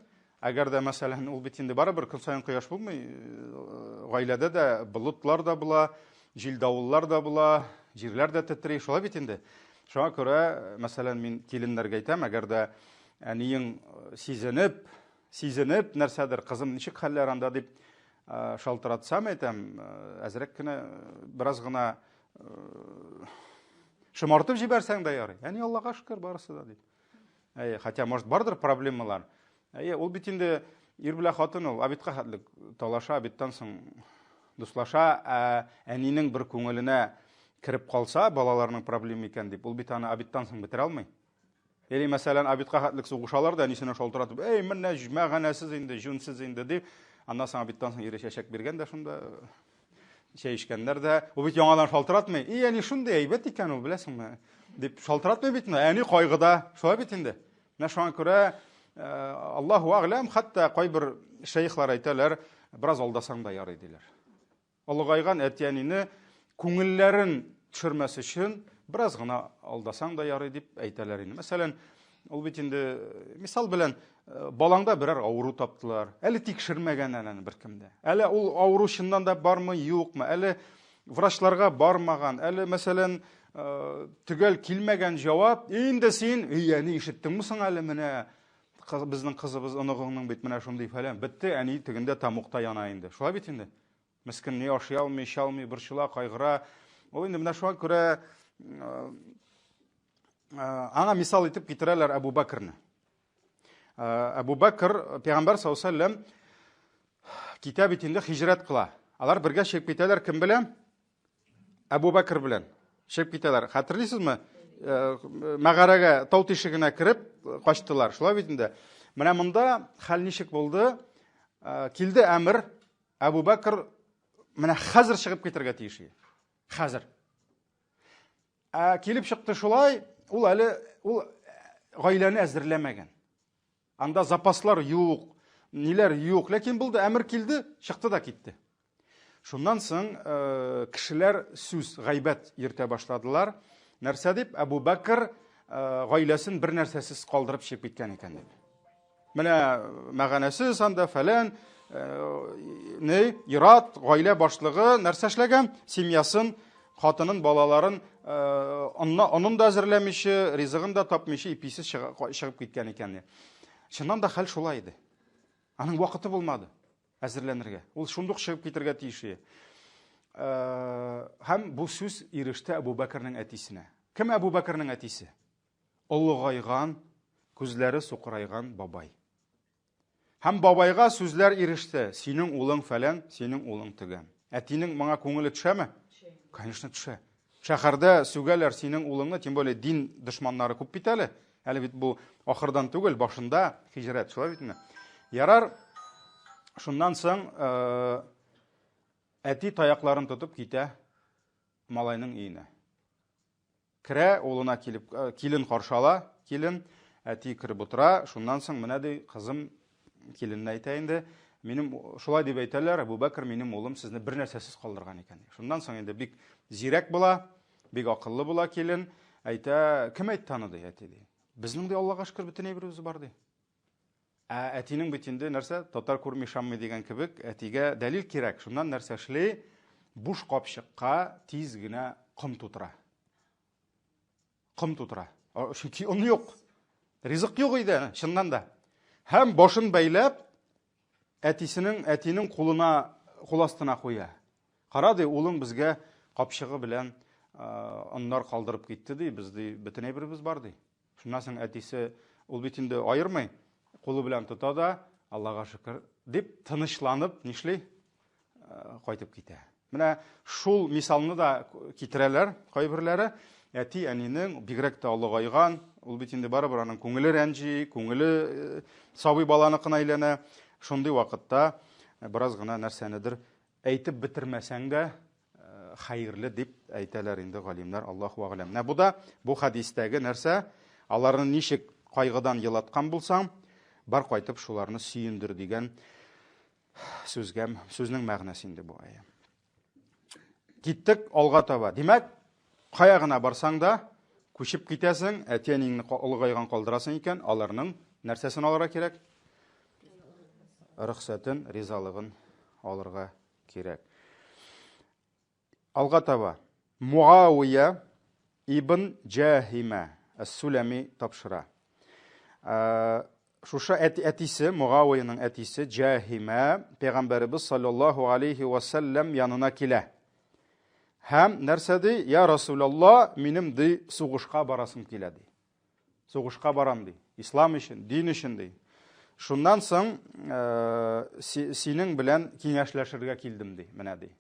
әгәр дә мәсәлән ул бит инде барыбер көн саен кояш булмый, гаиләдә дә болытлар да була, җил давыллар да була, җирләр дә тетрәй, шулай бит инде. Шуңа күрә, мәсәлән, мин киленнәргә әйтәм, әгәр дә әниең сизенеп нәрсәдер, кызым ничек хәлләр анда дип шалтыратсам әйтәм, әзрәк кенә бераз гына шымартып җибәрсәң дә ярый. Әни, Аллаһка шөкер, барысы да дип. Хотя может бардыр проблемалар. Ул бит инде ир белән хатын ул абитка хәтлек талаша, абиттан соң дуслаша, әнинең бер күңеленә кирип калса, балаларның проблема икән дип, ул бит аны абиттан соң бетерә алмый. Яли мәсәлән, абитка хәтлек сугышалар да, әнисенә шалтыратып, менә мәгънәсез инде, җүнсез инде дип, аннан соң абиттан соң ире чәчәк биргән дә шунда чәй эчкәннәр дә, ул бит яңадан шалтыратмый. Әни шундый әйбәт икән ул, беләсеңме? Дип шалтыратмый бит, әни кайгыда, шулай бит инде. Менә шуңа күрә Аллаһу аглам, хәтта кайбер шәйхләр әйтәләр, бераз алдасаң да ярый диләр. Олыгайган әти-әнине күңелләрен төшермәс өчен бераз гына алдасаң да ярый дип әйтәләр инде. Мәсәлән, ул бит инде мисал белән балаңда берәр авыру таптылар. Әле тикшермәгән әнәне беркемдә. Әле ул авыру чыннан да бармы, юкмы? Әле врачларга бармаган, әле мәсәлән төгәл килмәгән җавап, инде син, әни ишеттеңме соң әле менә безнең кызыбыз оныгыңның бит менә шундый фәлән. Бетте, әни тегендә тамукта яна инде. Шулай бит инде. Мискин ни ашый алмый, эчә алмый, борчыла, кайгыра. Ул инде менә шуңа күрә аңа мисал итеп китерәләр Әбу Бәкрне. Әбу Бәкр, Пәйгамбәр саллаллаһу алейһи ва саллям, китә бит инде хиҗрәт кыла. Алар бергә чыгып китәләр кем белән? Әбу Бәкр белән. Чыгып китәләр. Хәтерлисезме? Мәгарәгә, тау тишегенә кирип качтылар. Шулай бит инде. Менә монда хәл ничек булды? Килде әмер, Әбу Бәкр менә хәзер чыгып китәргә тиеш. Хәзер. Килеп чыкты шулай, ул әле гаиләне әзерләмәгән. Анда запаслар юк, ниләр юк, ләкин булды, әмер килде, чыкты да китте. Шуннан соң кешеләр сүз, гайбәт йөртә башладылар. Нәрсә дип, Әбу Бәкр гаиләсен бер нәрсәсез калдырып чыгып киткән икән дип. Менә мәгънәсез анда фәлән ират, гаилә башлыгы нәрсә эшләгән? Семьясын, хатынын, балаларын онын да әзерләмичә, ризыгын да тапмыйча, иписез чыгып киткән икән. Чыннан да хәл шулай иде. Аның вакыты булмады әзерләнергә. Ул шундук чыгып китәргә тиеш. Һәм бу сүз иреште Әбу Бәкернең әтисенә. Кем Әбу Бәкернең әтисе? Олыгайган, күзләре суқырайган бабай. Һәм бабайга сүзләр иреште. Синең улың фәлән, синең улың төгән. Әтинең моңа күңеле төшәме? Конечно, төшә. Шәһәрдә сүгәләр синең улыңны, тем более дин дошманнары күп бит әле. Әле бит бу ахырдан түгел, башында хиҗрәт, шулай битме? Ярар, шуннан соң әти таякларын тотып китә малайның өенә. Керә, улына килен каршала, килен, әти киреп утыра, шуннан соң менә ди, кызым киленне әйтә инде, минем шулай дип әйтәләр, Әбу Бәкер минем улым сезне бер нәрсәсез калдырган икән. Шуннан соң инде бик зирәк була, бик акыллы була килен, әйтә, кем әйтте аны ди, әти ди. Безнең дә Аллаһка шөкер бөтен әйберебез бар ди. Әтинең бит инде нәрсә, татар күрми шаммый дигән кебек, әтигә дәлил кирәк. Шуннан нәрсә эшли? Буш капчыкка тиз генә ком тутыра. Ком тутыра. Чөнки он юк. Ризык юк иде, чыннан да. Һәм башын бәйләп, әтинең кул астына куя. Кара ди, улың безгә капчыгы белән оннар калдырып китте ди, бездә бөтен әйберебез бар ди. Шуннан соң әтисе ул бит инде айырмый, кулы белән тота да, Аллаһка шөкер дип тынычланып, нишли кайтып китә. Менә шул мисалны да китерәләр кайберләре. Әти әнинең бигрәк тә олыгайган, ул бит инде барыбер аның күңеле рәнҗи, күңеле сабый баланыкына әйләнә. Шундый вакытта бераз гына нәрсәнедер әйтеп бетермәсәң дә хәерле дип әйтәләр инде галимнәр, Аллаһу агалам. Бу да бу хадистәге нәрсә, аларны ничек кайгыдан елаткан булсаң, бар кайтып шуларны сөендер дигән сүзнең мәгънәсе инде бу ая. Киттек алга таба. Димәк, кая гына барсаң да күчеп китәсең, әти-әнingне олыгайган калдырасың икән, аларның нәрсәсен алырга кирәк? Рөхсәтен, ризалыгын алырга кирәк. Алга таба. Муавия ибн Джахима ас-Сулами тапшыра. Шуша әтисе, Муавияның әтисе Джахима Пәйгамбәрбез саллаллаһу алейхи ва саллям янына килә. Һәм нәрсә ди? Я Расулаллаһ, минем ди сугышка барасым килә ди. Сугышка барам ди. Ислам өчен, дин өчен ди. Шуннан соң синең белән киңәшләшергә килдем ди, менә ди.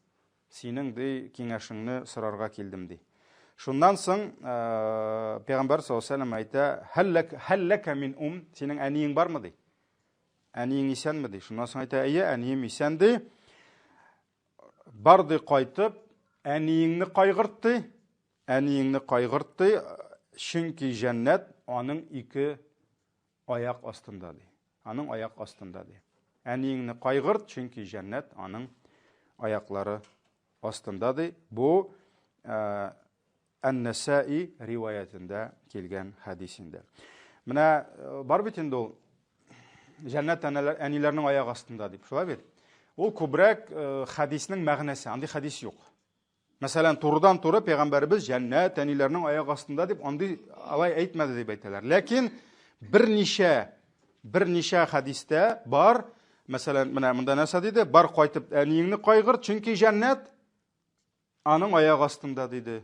Синең ди киңәшеңне сорарга килдем ди. Шуннан соң Пәйгамбәр саллаллаһу алейһи ва саллям әйтә, хәлләкә мин синең әниең бармы ди? Әниең исәнме ди? Шуннан соң әйтә, әйе, әнием исән ди. Барды кайтып, әниеңне кайгыртты. Әниеңне кайгыртты, чөнки җәннәт аның ике аяк астында ди. Аның аяк астында ди. Әниеңне кайгырт, чөнки җәннәт аның аяклары астында ди. Бу Ан-Насаи риваятында килгән хадисендә. Менә бар бит инде ул җәннәт әниләрнең аяк астында дип, шулай бит. Ул күбрәк хадиснең мәгънәсе, андый хадис юк. Мәсәлән, турыдан-туры Пәйгамбәрбез җәннәт әниләрнең аяк астында дип, андый алай әйтмәде дип әйтәләр. Ләкин берничә хадистә бар, мәсәлән, менә монда нәрсә диде? Бар кайтып әниеңне кайгырт, чөнки җәннәт аның аяк астында диде.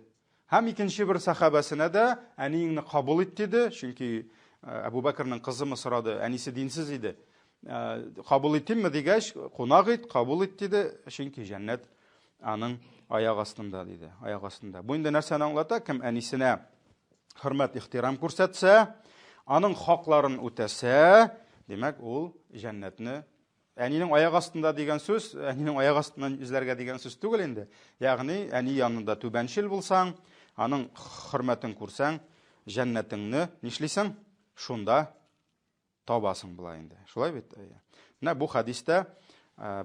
Һәм икенче бер сахабәсенә дә әниеңне кабул ит диде, чөнки Әбу Бәкернең кызы сорады, әнисе динсез иде. Кабул итимме дигәч, кунак ит, кабул ит диде, чөнки җәннәт аның аяк астында диде, аяк астында. Бу инде нәрсәне аңлата? Кем әнисенә хөрмәт, ихтирам күрсәтсә, аның хакларын үтәсә, демәк, ул җәннәтне әнинең аяк астында дигән сүз, әнинең аяк астыннан изләргә дигән сүз түгел инде. Ягъни, әни янында түбәнчел булсаң, аның хөрмәтен күрсәң, җәннәтеңне нишлисең? Шунда табасың була инде. Шулай бит? Менә бу хадистә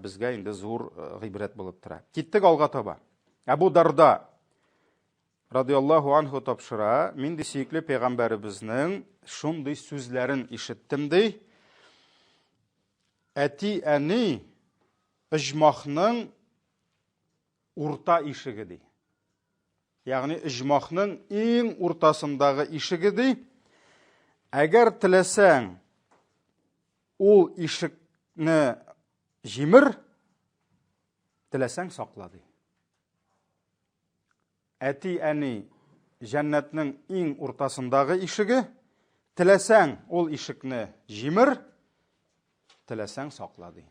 безгә инде зур гыйбрәт булып тора. Киттек алга таба. Әбу Дарда радиллаһу анһу тапшыра, мин ди сөйкле Пәйгамбәребезнең шундый сүзләрен ишеттем ди. Әти әни ijmahның урта ишеге ди. Ягъни ijmahның иң уртасындагы ишеге ди. Әгәр теләсәң, ул ишекне җимер, теләсәң сакла ди. Әти әни җәннәтнең иң уртасындагы ишеге, теләсәң ул ишекне җимер, теләсәң сакла ди.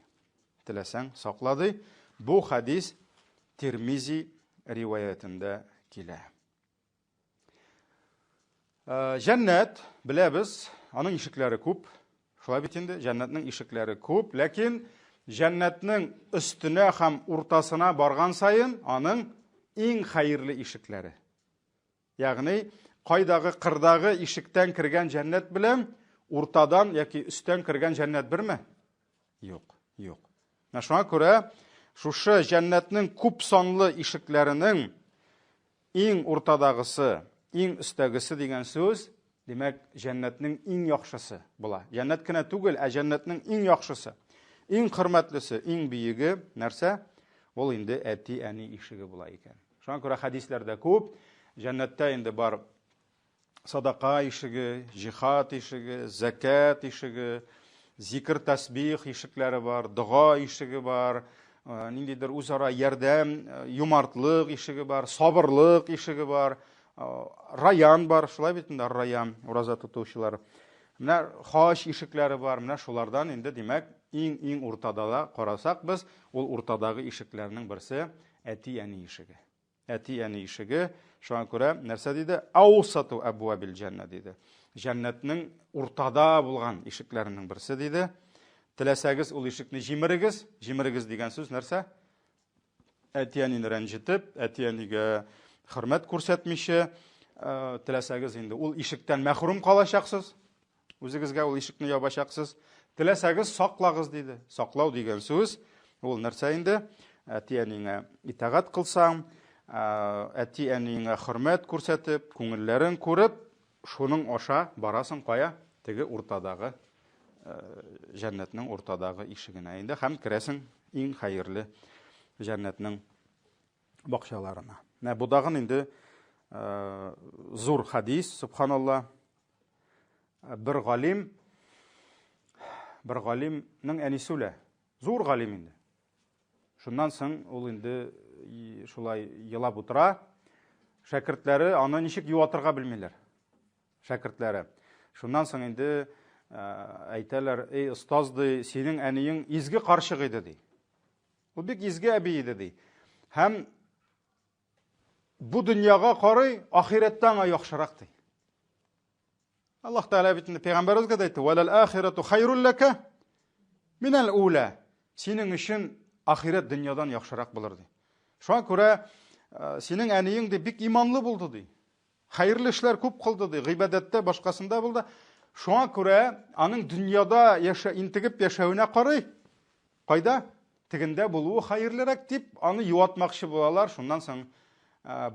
Теләсәң сакла ди. Бу хадис Тирмизи риваятында килә. Җәннәт, беләбез, аның ишекләре күп. Шулай бит инде, җәннәтнең ишекләре күп, ләкин җәннәтнең өстенә һәм уртасына барган сайын аның иң хәерле ишекләре. Ягъни, кайдагы кырдагы ишектән кергән җәннәт белән уртадан яки өстән кергән җәннәт берме? Юк, юк. Шуңа күрә, шушы җәннәтнең күп санлы ишекләренең иң уртадагысы, иң өстәгесе дигән сүз, демәк, җәннәтнең иң яхшысы була. Җәннәт кенә түгел, ә җәннәтнең иң яхшысы, иң хөрмәтлесе, иң биеге нәрсә? Ул инде әти әни ишеге була икән. Шуңа күрә хадисләрдә күп, җәннәттә инде бар садака ишеге, җихад ишеге, закат ишеге, зикр тәсбих ишекләре бар, дуга ишеге бар, ниндидер үзара ярдәм, юмартлык ишеге бар, сабырлык ишеге бар, раян бар, шулай бит инде раян, ураза тотучылар. Менә хаҗ ишекләре бар, менә шулардан инде димәк, иң уртада карасак без, ул уртадагы ишекләрнең берсе әти әни ишеге. Әти әни ишеге, шуңа күрә нәрсә диде? Аусату абвабил җанна диде. Җәннәтнең уртада булган ишекләренең берсе диде. Теләсәгез ул ишекне җимерегез. Җимерегез дигән сүз нәрсә? Әти әнине рәнҗетеп, әти әнигә хөрмәт күрсәтмичә, теләсәгез инде ул ишектән мәхрүм калачаксыз. Үзегезгә ул ишекне ябачаксыз. Теләсәгез саклагыз диде. Саклау дигән сүз ул нәрсә инде? Әти әнingә итагать кылсаң, әти әнingә хөрмәт күрсәтеп, күңелләрен күреп, шуның аша барасың кая? Теге уртадагы җәннәтнең уртадагы ишегенә инде һәм керәсең иң хәерле җәннәтнең бакчаларына. Бу дагын инде зур хадис, субханалла. Бер галимнең әнисе үлә. Зур галим инде. Шуннан соң ул инде шулай елап утыра. Шәкертләре аны ничек юатырга белмиләр. Шәкертләре. Шуннан соң инде әйтәләр, ey остаз ди, синең әниең изге карчык иде ди. Ул бик изге әби иде ди. Һәм бу дөньяга карый, ахираттан яхшырак ди. Аллаһ Тәгалә бит инде пәйгамбәребезгә дә әйтте: "Валал ахирату хайрун лака минал ула." Синең өчен ахират дөньядан яхшырак булыр ди. Шуңа күрә синең әниең дә бик иманлы булды ди. Хәерле эшләр күп кылды ди, гыйбадәттә, башкасында булды. Шуңа күрә аның дөньяда интегеп яшәвенә карый. Кайда? Тегендә булуы хәерлерәк дип, аны юатмакчы булалар. Шуннан соң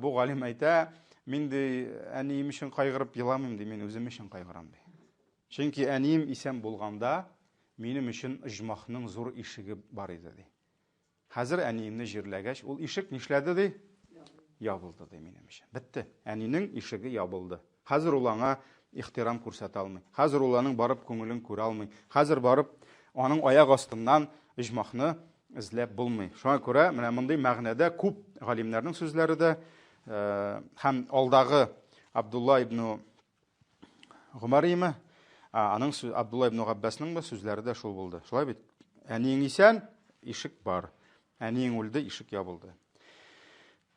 бу галим әйтә: "Мин ди әнием өчен кайгырып еламыйм ди, мин үзем өчен кайгырам ди. Чөнки әнием исән булганда, минем өчен ijmahның зур ишеге бар иде ди. Хәзер әниемне җирләгәч, ул ишек нишләде ди? Ябылды ди минем өчен. Бетте. Әнинең ишеге ябылды. Хәзер ул аңа ихтирам күрсәтә алмый. Хәзер ул аның барып күңелен күрә алмый. Хәзер барып аның аяк астыннан ijmahны эзләп булмый. Шуңа күрә менә мондый мәгънәдә күп галимнәрнең сүзләре дә һәм алдагы Абдулла ибн Гумариме, аның Абдулла ибн Габбасның да сүзләре дә шул булды. Шулай бит. Әниең исән, ишек бар. Әниең үлде, ишек ябылды.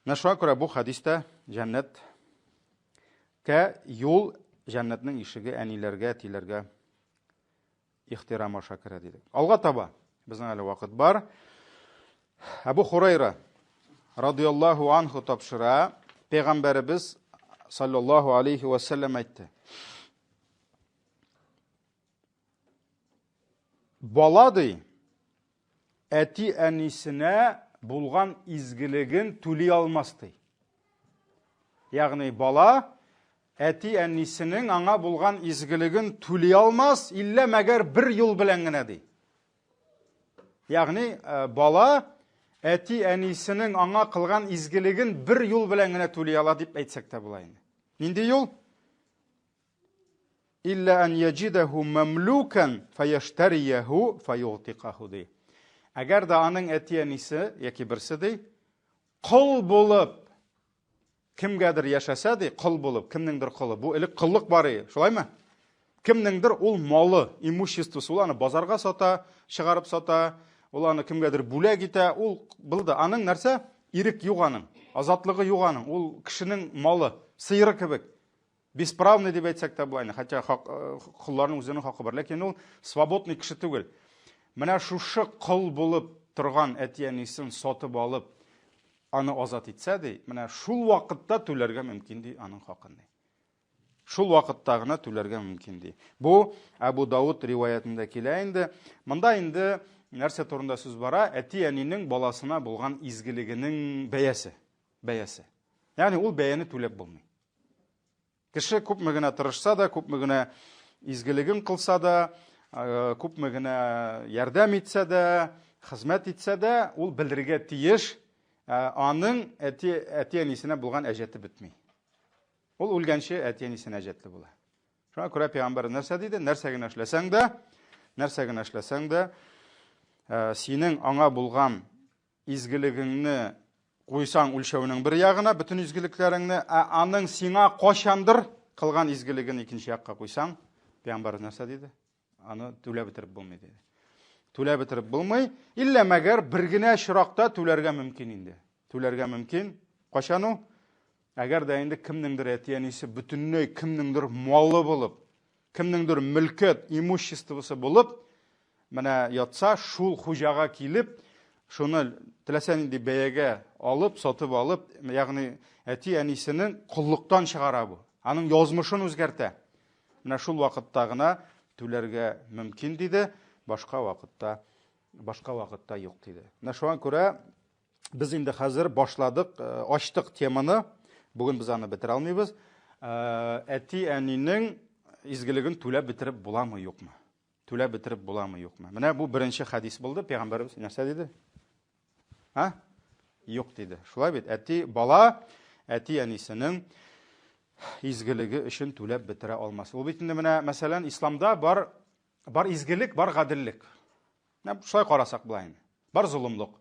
Шуңа күрә бу хадистә җәннәткә юл, җәннәтнең ишеге әниләргә, әтиләргә ихтирам аша керә дидек. Алга таба безнең әле вакыт бар. Абу Хурайра радиллаһу анху тапшыра, пәйгамбәребез саллаллаһу алейхи ва саллям әйтте: "Бала ди, әти әнисенә булган изгелеген түли алмас ди." Ягъни бала әти әнисенең аңа булган изгелеген түли алмас, иллә мәгәр бер юл белән генә ди. Ягъни бала әти әнисенең аңа кылган изгелеген бер юл белән генә түли ала дип әйтсәк тә була инде. Нинди юл? Илля ан яҗидәһу мамлукан фаяштарияһу фаюгтикаһу ди. Әгәр дә аның әти әнисе яки берсе ди, кол булып кемгәдер яшәсә ди, кол булып, кемнеңдер колы. Бу элек кыллык бар иде, шулаймы? Кемнеңдер ул малы, имуществосы, ул аны базарга сата, чыгарып сата, ул аны кемгәдер бүләк итә, ул булды. Аның нәрсә? Ирек юк аның, азатлыгы юк аның. Ул кешенең малы, сыйры кебек. Бесправный дип әйтсәк тә була инде, хәтта кулларның үзенең хакы бар, ләкин ул свободный кеше түгел. Менә шушы кыл булып торган әти-әнисен сатып алып, аны азат итсә ди, менә шул вакытта түләргә мөмкин ди аның хакын ди. Шул вакытта гына түләргә мөмкин ди. Бу Абу Дауд риваятында килә инде. Монда инде нәрсә турында сүз бара? Әти-әнинең баласына булган изгелегенең бәясе. Ягъни ул бәяне түләп булмый. Кеше күпме генә тырышса да, күпме генә изгелеген кылса да, күпме генә ярдәм итсә дә, хезмәт итсә дә, ул белергә тиеш, аның әти-әнисенә булган әҗәте бетми. Ул үлгәнче әти-әнисенә әҗәтле була. Шуңа күрә Пәйгамбәр нәрсә диде? Нәрсә генә эшләсәң дә, синең аңа булган изгелегеңне куйсаң үлчәүнең бер ягына, бүтән изгелекләреңне, аның сиңа качандыр кылган изгелеген икенче якка куйсаң, Пәйгамбәр нәрсә диде? Аны түләп бетереп булмый диде. Түләп бетереп булмый, илля мәгәр бер генә чиракта түләргә мөмкин инде. Түләргә мөмкин. Качан ул? Әгәр дә инде кемнеңдер әти-әнисе бүтәннәй кемнеңдер малы булып, кемнеңдер мөлкәт, имуществосы булып, менә ятса, шул хуҗага килеп, шуны теләсә нинди бәягә алып, сатып алып, ягъни әти-әнисенең куллыктан чыгара бу. Аның язмышын үзгәртә. Менә шул вакытта гына түләргә мөмкин диде, башка вакытта юк диде. Менә шуңа күрә без инде хәзер башладык, ачтык теманы. Бүген без аны бетерә алмыйбыз. Әти-әнинең изгелеген түләп бетереп буламы, юкмы? Түләп бетереп буламы, юкмы? Менә бу беренче хадис булды. Пәйгамбәрбез нәрсә диде? Юк диде. Шулай бит, бала әти-әнисенең изгелеге өчен түләп бетерә алмас. Ул бит инде менә мәсәлән исламда бар изгелек, бар гаделлек. Менә шулай карасак була инде. Бар зулымлык.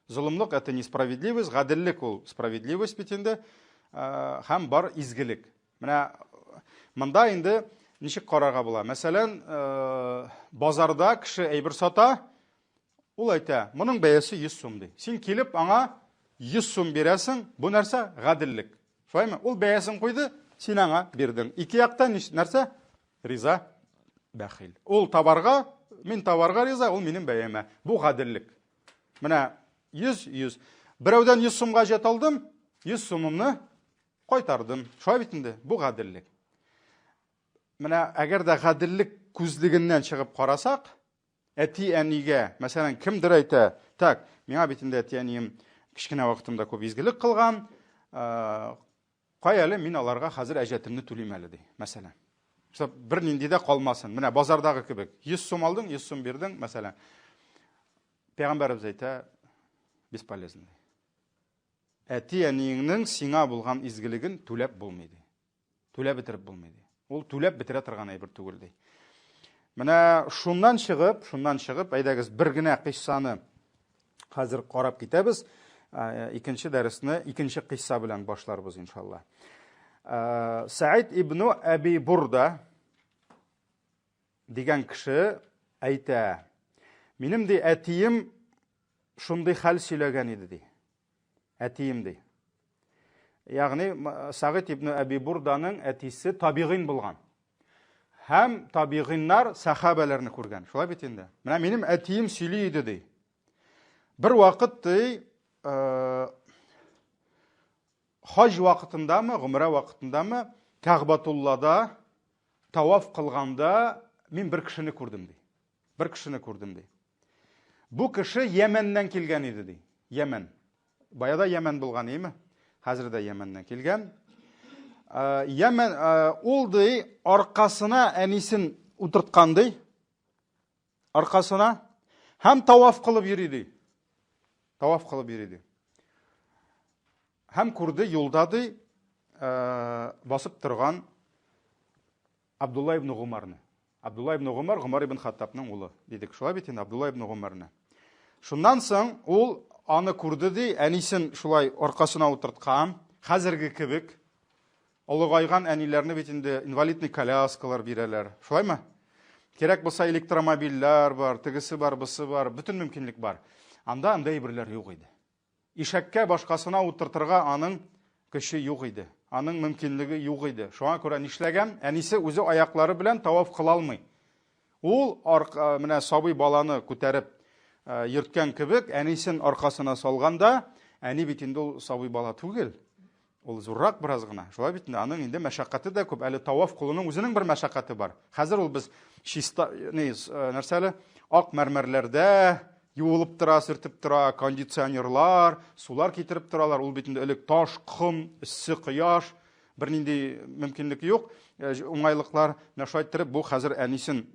Зулымлык это несправедливость, гаделлек ул справедливость бит инде. Һәм бар изгелек. Менә монда инде ничек карарга була? Мәсәлән, базарда кеше әйбер сата, ул әйтә, моның бәясе 100 сум ди. Син килеп аңа 100 сум бирәсең, бу нәрсә? Гаделлек. Шулаймы? Ул бәясен куйды, син аңа бирдең. Ике яктан нәрсә? Риза, бәхил. Ул табарга, мин табарга риза, ул минем бәяме. Бу гаделлек. Менә 100. Берәүдән 100 сумга җәт алдым, 100 сумымны кайтардым. Шулай бит инде, бу гаделлек. Менә әгәр дә гаделлек күзлегеннән чыгып карасак, әти-әнигә, мәсәлән, кемдер әйтә, так, миңа бит инде әти-әнием кичкенә вакытымда күп изгелек кылган, кай әле мин аларга хәзер әҗәтемне түлим әле ди, мәсәлән. Чтоб бер нинди дә калмасын. Менә базардагы кебек, 100 сум алдың, 100 сум бирдең, мәсәлән. Пәйгамбәрбез әйтә, бесполезный. Әти-әниеңнең сиңа булган изгелеген түләп булмый ди. Түләп бетереп булмый ди. Ул түләп бетерә торган әйбер түгел ди. Менә шуннан чыгып, әйдәгез бер генә кыйссаны хәзер карап китәбез. Икенче дәресне икенче кыйсса белән башларбыз иншалла. Саид ибн Аби Бурда дигән кеше әйтә, минем ди әтием шундый хәл сөйләгән иде ди. Әтием ди. Ягъни Саид ибн Аби Бурданың әтисе табигын булган. Һәм табигыннар сахабаларны күргән. Шулай бит инде. Менә минем әтием сөйли иде ди. Бер вакыт ди, хаҗ вакытындамы, гомра вакытындамы, Кәгъбатуллада таваф кылганда мин бер кешене күрдем ди. Бу кеше Йәмәннән килгән иде ди. Йәмән. Баяда Йәмән булган име? Хәзер дә Йәмәннән килгән. Йәмән ул ди аркасына әнисен утырткан ди. Аркасына. Һәм таваф кылып йөри. Таваф кылып йөри. Һәм күрде юлда басып торган Абдулла ибн Гумарны. Абдулла ибн Гумар, Гумар ибн Хаттабның улы. Дидек, шулай бит инде Абдулла ибн Гумарны. Шуннан соң ул аны күрде әнисен шулай аркасына утырткан, хәзерге кебек олыгайган әниләрне бит инде инвалидный коляскалар бирәләр. Шулаймы? Кирәк булса электромобильләр бар, тегесе бар, бусы бар, bütün мөмкинлек бар. Анда андай берләр юк иде. Ишәккә башкасына утыртырга аның көче юк иде. Аның мөмкинлеге юк иде. Шуңа күрә нишләгән? Әнисе үзе аяклары белән таваф кыла алмый. Ул менә сабый баланы күтәреп йөрткән кебек, әнисен аркасына салганда, әни бит инде ул сабый бала түгел. Ул зуррак бераз гына. Шулай бит аның инде мәшәкате дә күп. Әле таваф кылуның үзенең бер мәшәкате бар. Хәзер ул без нәрсәле ак мәрмәрләрдә юылып тора, сөртеп тора, кондиционерлар, сулар китереп торалар. Ул бит инде элек таш, ком, иссе кояш, бернинди мөмкинлек юк. Уңайлыклар нашайтырып бу хәзер әнисен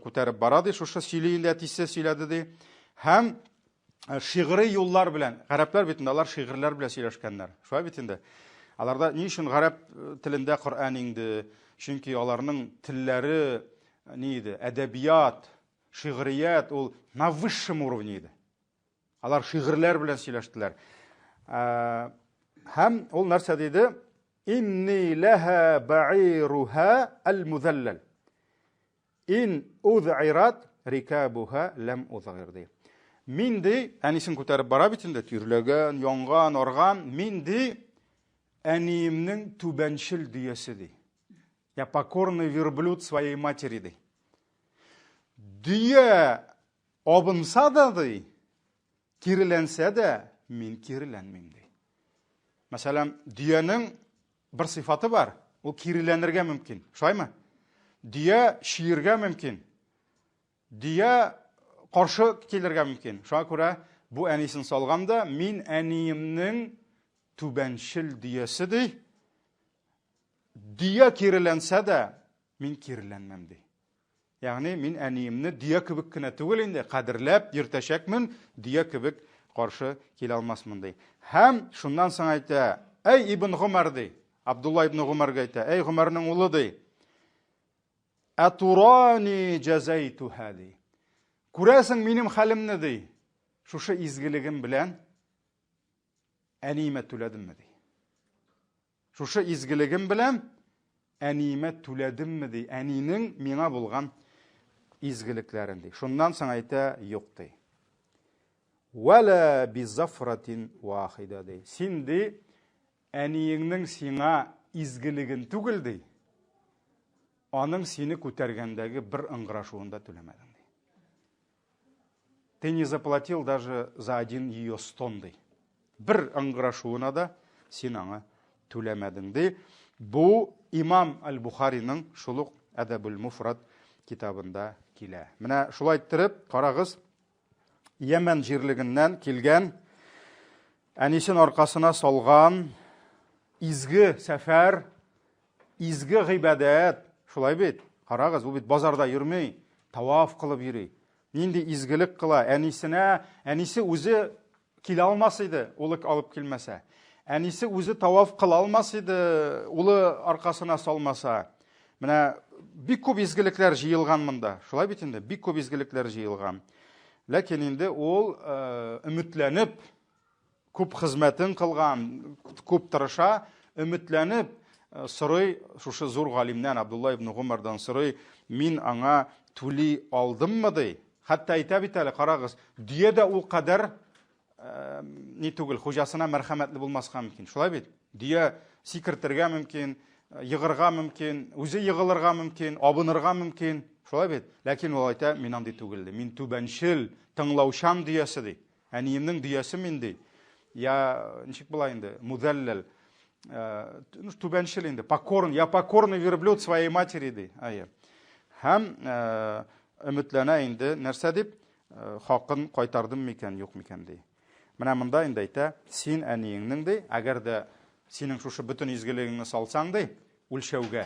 күтәреп барады. Шушы сөйләгәндә тисе сөйләде ди. Һәм шигъри юллар белән, гарәпләр бит инде алар шигырьләр белән сөйләшкәннәр. Шулай бит инде. Аларда ни өчен гарәп телендә Коръан инде? Чөнки аларның телләре ни иде? Әдәбият, шигърият ул на высшем уровне иде. Алар шигырьләр белән сөйләштеләр. Һәм ул нәрсә диде? Инни лаха ба'iruha al-mudallal. In ud'irat rikabuha lam udghir ди. Мин ди, әнисен күтәреп бара бит инде, тирләгән, янган, арган, мин ди әниемнең түбәнчел дөясе ди. Я покорный верблюд своей матери ди. Дөя абынса да ди, киреләнсә дә, мин киреләнмим ди. Мәсәлән, дөянең bir sıfatı var. O kirilenirge mümkün. Şuayma? Diye şiirge mümkün. Diye karşı kelirge mümkün. Şuna göre bu enisin salganda min eniyimnin tübenşil diyesi dey. Diye kirilense de min kirilenmem dey. Yani min eniyimni diye kibik kine tügülinde kadirlep yırtaşakmin diye kibik karşı kele almasmın dey. Hem şundan sana ayta ey İbn Gumar dey. Abdullah ibn Гумарга әйтә, ey Гумарның улы ди. Атурани джазайту хали. Күрәсең минем хәлемне ди. Шушы изгелегем белән әниемә түләдемме ди. Шушы изгелегем белән әниемә түләдемме ди. Әнинең миңа булган изгелекләрен ди. Шуннан соң әйтә, юк ди. Вала бизафратин вахида ди. Син ди әниеңнең сиңа изгелеген түгел ди. Аның сине күтәргәндәге бер ыңгырашуында түләмәдең ди. Ты не заплатил даже за один ее стон ди. Бер ыңгырашуына да син аңа түләмәдең ди. Бу Имам Аль-Бухариның Шулук Әдәбул Муфрад китабында килә. Менә шулай иттереп, карагыз, Йәмән җирлегеннән килгән, әнисен аркасына салган изге сәфәр, изге гыйбадәт, шулай бит. Карагыз, бу бит базарда йөрмәй, таваф кылып йөри. Нинди изгелек кыла, әнисе үзе килә алмас иде, улы алып килмәсә. Әнисе үзе таваф кыла алмас иде, улы аркасына салмаса. Менә бик күп изгелекләр җыелган монда. Шулай бит инде, бик күп изгелекләр җыелган. Ләкин инде ул өметләнеп күп хезмәтен кылган, күп тырыша, өметләнеп сорый, шушы зур галимнән Абдулла ибн Гумардан сорый, мин аңа түли алдыммы ди. Хәтта әйтә бит әле, карагыз, дөя дә ул кадәр ни түгел, хуҗасына мәрхәмәтле булмаска мөмкин. Шулай бит? Дөя сикертергә мөмкин, йыгырга мөмкин, үзе йыгылырга мөмкин, абынырга мөмкин. Шулай бит? Ләкин ул әйтә, мин андый түгел ди. Мин түбәнчел, тыңлаучан дөясе ди. Әниемнең дөясе мин ди. Я, ничек була инде, мудаллал, түбәнчел инде, покорный, я покорный верблюд своей матери ди. Һәм өметләнә инде, нәрсә дип, хакын кайтардым микән, юк микән ди. Менә монда инде әйтә, син әниеңнең ди, әгәр дә синең шушы бүтән изгелегеңне салсаң ди, үлчәүгә.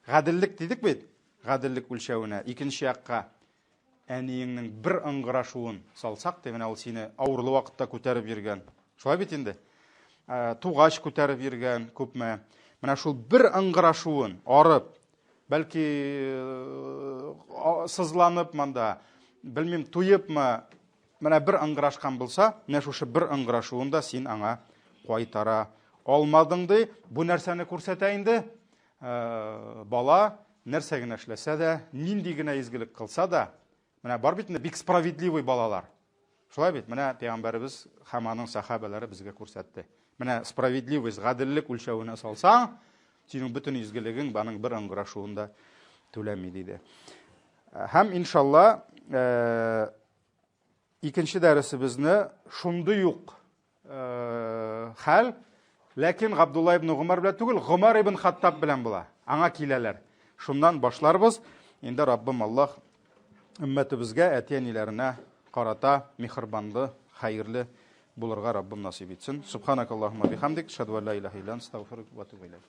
Гаделлек дидек бит, гаделлек үлчәүенә, икенче якка. әниеңнең бер ыңгырашуын салсак, менә ул сине авырлы вакытта күтәреп йөргән. Шулай бит инде. Тугач күтәреп йөргән күпме. Менә шул бер ыңгырашуын арып, бәлки сызланып монда, белмим, туепмы, менә бер ыңгырашкан булса, менә шушы бер ыңгырашуында син аңа кайтара алмадың ди. Бу нәрсәне күрсәтә инде. Бала нәрсә генә эшләсә дә, нинди генә изгелек кылса да, менә бар бит инде бик справедливый балалар. Шулай бит, менә Пәйгамбәрбез һәм аның сахабалары безгә күрсәтте. Менә справедливость, гаделлек үлчәвенә салсаң, синең бөтен изгелегең баның бер ыңгырашуында түләми диде. Һәм иншалла икенче дәресебезне шундый ук хәл, ләкин Габдулла ибн Гомар белән түгел, Гомар ибн Хаттаб белән була. Аңа киләләр. Шуннан башларбыз. Инде Раббым Аллаһ өммәтебезгә, әти-әниләренә карата михрбанлы, хәерле булырга Раббым насип итсен. Субханакаллаһумма бихамдик, шаһadu ан ла илаха илля анта, астагфирука ва атубу илейк.